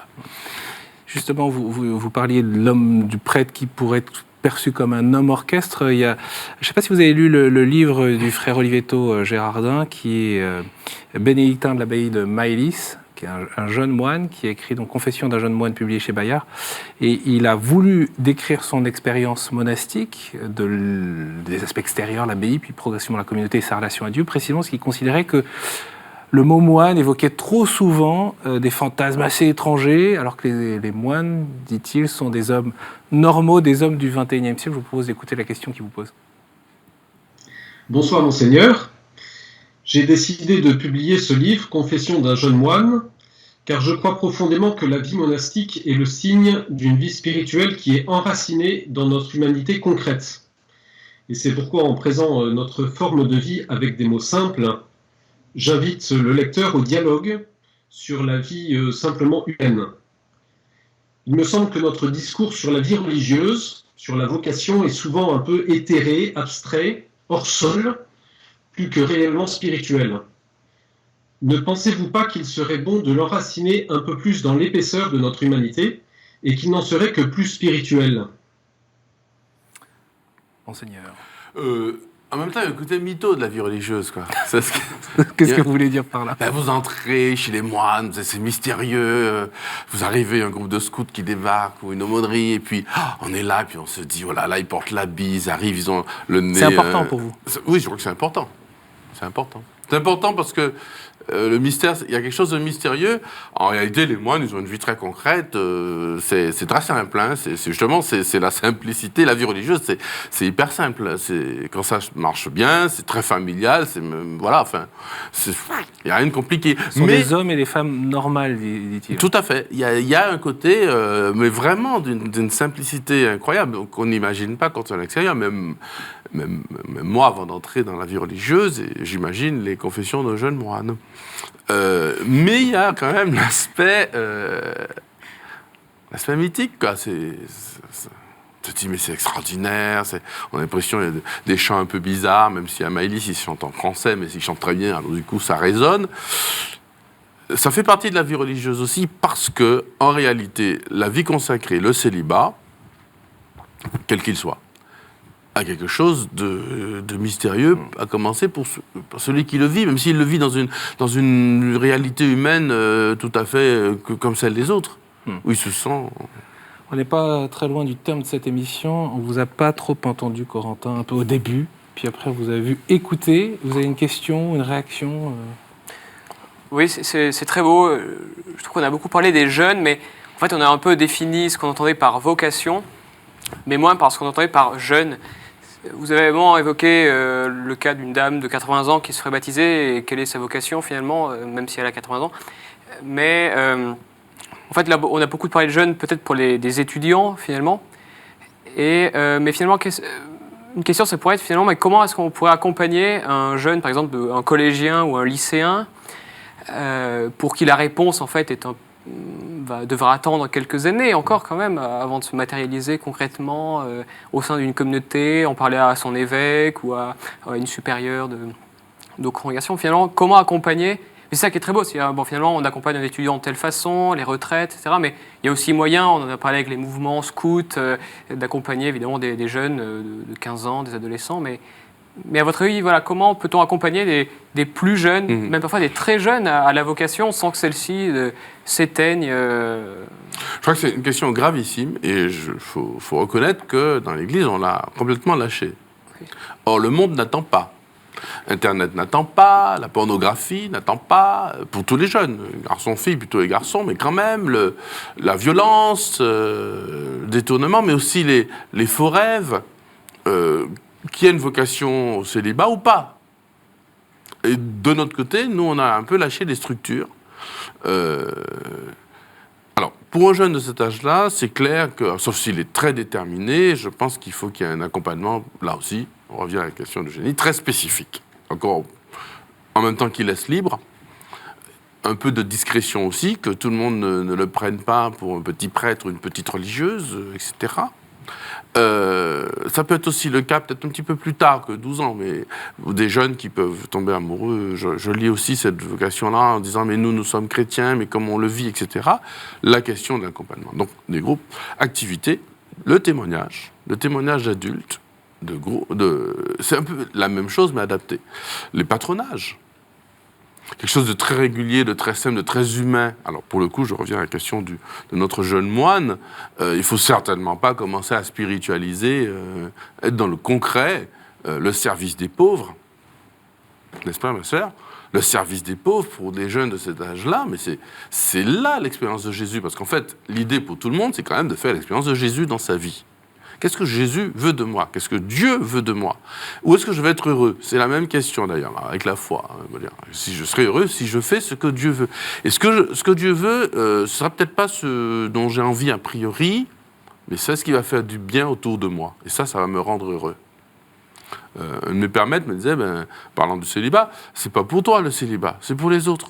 Justement, vous parliez de l'homme, du prêtre qui pourrait être perçu comme un homme orchestre. Je ne sais pas si vous avez lu le livre du frère Olivetto Gérardin, qui est bénédictin de l'abbaye de Maëlys, qui est un jeune moine, qui a écrit donc Confession d'un jeune moine, publié chez Bayard. Et il a voulu décrire son expérience monastique, des aspects extérieurs, l'abbaye, puis progressivement la communauté et sa relation à Dieu, précisément parce qu'il considérait que le mot moine évoquait trop souvent des fantasmes assez étrangers, alors que les moines, dit-il, sont des hommes normaux, des hommes du XXIe siècle. Je vous propose d'écouter la question qu'il vous pose. Bonsoir, Monseigneur. J'ai décidé de publier ce livre, Confession d'un jeune moine, car je crois profondément que la vie monastique est le signe d'une vie spirituelle qui est enracinée dans notre humanité concrète. Et c'est pourquoi, en présent notre forme de vie avec des mots simples, j'invite le lecteur au dialogue sur la vie simplement humaine. Il me semble que notre discours sur la vie religieuse, sur la vocation, est souvent un peu éthéré, abstrait, hors sol, plus que réellement spirituel. Ne pensez-vous pas qu'il serait bon de l'enraciner un peu plus dans l'épaisseur de notre humanité et qu'il n'en serait que plus spirituel? Monseigneur. En même temps, il y a un côté mytho de la vie religieuse, quoi. Qu'est-ce que vous voulez dire par là? Vous entrez chez les moines, c'est mystérieux. Vous arrivez, un groupe de scouts qui débarque, ou une aumônerie, et puis on est là, et puis on se dit, oh là là, ils portent l'habit, ils arrivent, ils ont le nez... C'est important pour vous? Oui, je crois que c'est important. C'est important. C'est important parce que le mystère, il y a quelque chose de mystérieux. En réalité, les moines, ils ont une vie très concrète. C'est très simple. Hein. C'est la simplicité. La vie religieuse, c'est hyper simple. Quand ça marche bien, c'est très familial. Voilà, enfin, il n'y a rien de compliqué. Ce sont des hommes et des femmes normales, dit-il. Tout à fait. Il y a un côté, mais vraiment d'une simplicité incroyable qu'on n'imagine pas quand on est à l'extérieur. Même moi, avant d'entrer dans la vie religieuse, et j'imagine les confessions de jeunes moines. Mais il y a quand même l'aspect mythique, quoi. Tu te dis, mais c'est extraordinaire. On a l'impression qu'il y a des chants un peu bizarres, même si à Maëlys, ils chantent en français, mais ils chantent très bien, alors du coup, ça résonne. Ça fait partie de la vie religieuse aussi, parce que, en réalité, la vie consacrée, le célibat, quel qu'il soit, a quelque chose de mystérieux, à commencer pour celui qui le vit, même s'il le vit dans une réalité humaine tout à fait comme celle des autres, où il se sent... On n'est pas très loin du terme de cette émission. On ne vous a pas trop entendu, Corentin, un peu au début, puis après vous avez vu écouter. Vous avez une question, une réaction Oui, c'est très beau. Je trouve qu'on a beaucoup parlé des jeunes, mais en fait on a un peu défini ce qu'on entendait par vocation, mais moins par ce qu'on entendait par jeune. Vous avez vraiment évoqué le cas d'une dame de 80 ans qui se ferait baptiser et quelle est sa vocation finalement, même si elle a 80 ans. Mais en fait, là, on a beaucoup parlé de jeunes, peut-être pour des étudiants finalement. Mais finalement, une question, ça pourrait être finalement, mais comment est-ce qu'on pourrait accompagner un jeune, par exemple, un collégien ou un lycéen, pour qui la réponse en fait devra attendre quelques années encore quand même avant de se matérialiser concrètement au sein d'une communauté, en parler à son évêque ou à une supérieure de congrégation. Finalement, comment accompagner? C'est ça qui est très beau. Finalement, on accompagne un étudiant de telle façon, les retraites, etc. Mais il y a aussi moyen, on en a parlé avec les mouvements scouts, d'accompagner évidemment des jeunes de 15 ans, des adolescents. Mais à votre avis, voilà, comment peut-on accompagner des plus jeunes, même parfois des très jeunes, à la vocation sans que celle-ci s'éteigne Je crois que c'est une question gravissime et il faut reconnaître que dans l'Église, on l'a complètement lâché. Okay. Or, le monde n'attend pas. Internet n'attend pas, la pornographie n'attend pas, pour tous les jeunes, garçons, filles, plutôt les garçons, mais quand même, la violence, le détournement, mais aussi les faux rêves, qui a une vocation au célibat ou pas. Et de notre côté, nous, on a un peu lâché les structures. Alors, pour un jeune de cet âge-là, c'est clair que, sauf s'il est très déterminé, je pense qu'il faut qu'il y ait un accompagnement, là aussi, on revient à la question d'Eugénie, très spécifique. Encore, en même temps qu'il laisse libre, un peu de discrétion aussi, que tout le monde ne le prenne pas pour un petit prêtre ou une petite religieuse, etc. Ça peut être aussi le cas peut-être un petit peu plus tard que 12 ans, mais des jeunes qui peuvent tomber amoureux. Je lis aussi cette vocation-là en disant mais nous sommes chrétiens, mais comment on le vit, etc. La question de l'accompagnement. Donc des groupes, activités, le témoignage d'adultes, c'est un peu la même chose mais adapté. Les patronages. Quelque chose de très régulier, de très simple, de très humain. Alors, pour le coup, je reviens à la question de notre jeune moine. Il ne faut certainement pas commencer à spiritualiser, être dans le concret, le service des pauvres. N'est-ce pas, ma sœur ? Le service des pauvres pour des jeunes de cet âge-là, mais c'est là l'expérience de Jésus. Parce qu'en fait, l'idée pour tout le monde, c'est quand même de faire l'expérience de Jésus dans sa vie. Qu'est-ce que Jésus veut de moi ? Qu'est-ce que Dieu veut de moi ? Où est-ce que je vais être heureux ? C'est la même question d'ailleurs, avec la foi. Si je serai heureux, si je fais ce que Dieu veut. Et ce que Dieu veut, ce ne sera peut-être pas ce dont j'ai envie a priori, mais c'est ce qui va faire du bien autour de moi. Et ça va me rendre heureux. Un de mes pères maîtres me disait, parlant du célibat, c'est pas pour toi le célibat, c'est pour les autres.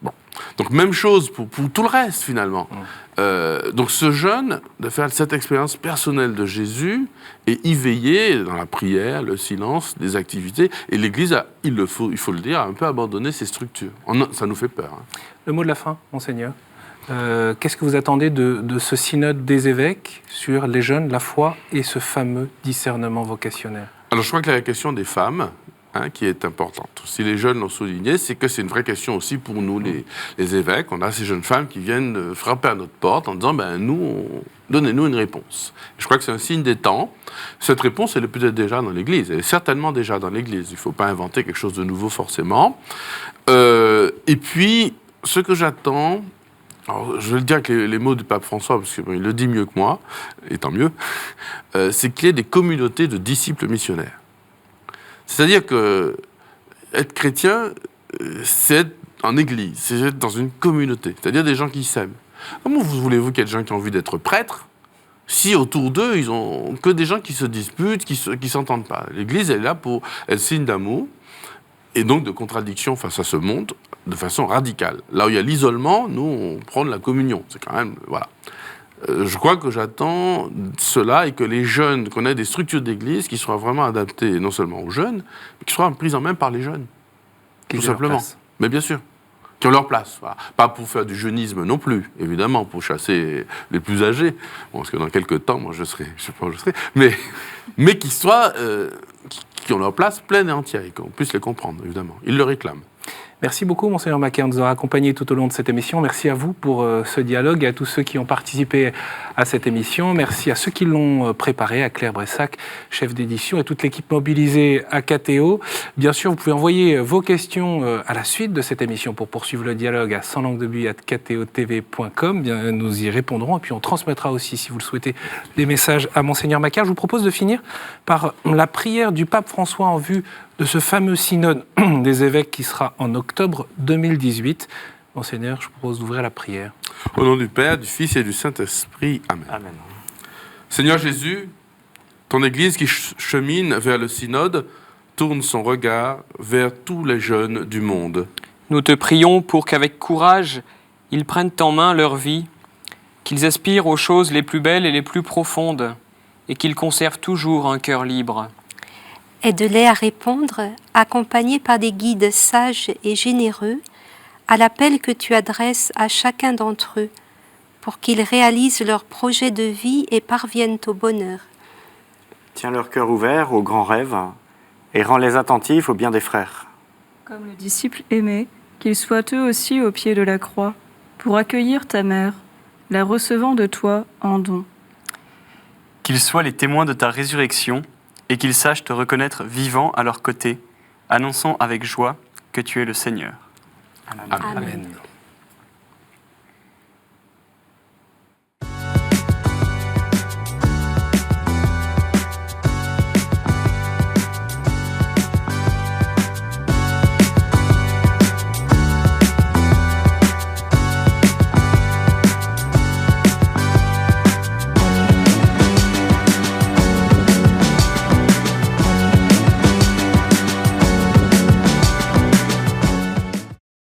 Bon. Donc même chose pour tout le reste finalement. Donc ce jeune, de faire cette expérience personnelle de Jésus et y veiller dans la prière, le silence, les activités. Et l'Église a, il faut le dire, a un peu abandonné ses structures. Ça nous fait peur. Hein. Le mot de la fin, Monseigneur. Qu'est-ce que vous attendez de ce synode des évêques sur les jeunes, la foi et ce fameux discernement vocationnel ? Alors je crois que la question des femmes, qui est importante. Si les jeunes l'ont souligné, c'est que c'est une vraie question aussi pour nous, les évêques. On a ces jeunes femmes qui viennent frapper à notre porte en disant donnez-nous une réponse. Je crois que c'est un signe des temps. Cette réponse, elle est peut-être déjà dans l'Église. Elle est certainement déjà dans l'Église. Il ne faut pas inventer quelque chose de nouveau forcément. Et puis, ce que j'attends, alors, je vais le dire avec les mots du pape François, parce qu'il le dit mieux que moi, et tant mieux, c'est qu'il y ait des communautés de disciples missionnaires. C'est-à-dire que être chrétien, c'est être en église, c'est être dans une communauté, c'est-à-dire des gens qui s'aiment. Comment voulez-vous qu'il y ait des gens qui ont envie d'être prêtres si autour d'eux, ils ont que des gens qui se disputent, qui s'entendent pas? L'église, elle est là pour être signe d'amour et donc de contradiction face à ce monde de façon radicale. Là où il y a l'isolement, nous, on prend de la communion. C'est quand même... Voilà. Je crois que j'attends cela et que les jeunes, qu'on ait des structures d'église qui soient vraiment adaptées non seulement aux jeunes, mais qui soient prises en main par les jeunes. Tout simplement. Mais bien sûr. Qui ont leur place. Voilà. Pas pour faire du jeunisme non plus, évidemment, pour chasser les plus âgés. Bon, parce que dans quelques temps, moi, je sais pas où je serai. Mais qui soient... qui ont leur place pleine et entière et qu'on puisse les comprendre, évidemment. Ils le réclament. Merci beaucoup, Monseigneur Macaire, de nous avoir accompagnés tout au long de cette émission. Merci à vous pour ce dialogue et à tous ceux qui ont participé à cette émission. Merci à ceux qui l'ont préparé, à Claire Bressac, chef d'édition, et toute l'équipe mobilisée à KTO. Bien sûr, vous pouvez envoyer vos questions à la suite de cette émission pour poursuivre le dialogue à sanslanguedebuis@ktotv.com. Bien, nous y répondrons et puis on transmettra aussi, si vous le souhaitez, des messages à Monseigneur Macaire. Je vous propose de finir par la prière du pape François en vue de ce fameux synode des évêques qui sera en octobre 2018. Monseigneur, je vous propose d'ouvrir la prière. Au nom du Père, du Fils et du Saint-Esprit. Amen. Amen. Seigneur Jésus, ton Église qui chemine vers le synode tourne son regard vers tous les jeunes du monde. Nous te prions pour qu'avec courage, ils prennent en main leur vie, qu'ils aspirent aux choses les plus belles et les plus profondes, et qu'ils conservent toujours un cœur libre. Aide-les à répondre, accompagnés par des guides sages et généreux, à l'appel que tu adresses à chacun d'entre eux, pour qu'ils réalisent leurs projets de vie et parviennent au bonheur. Tiens leur cœur ouvert aux grands rêves et rends-les attentifs au bien des frères. Comme le disciple aimé, qu'ils soient eux aussi au pied de la croix, pour accueillir ta mère, la recevant de toi en don. Qu'ils soient les témoins de ta résurrection et qu'ils sachent te reconnaître vivant à leur côté, annonçant avec joie que tu es le Seigneur. Amen.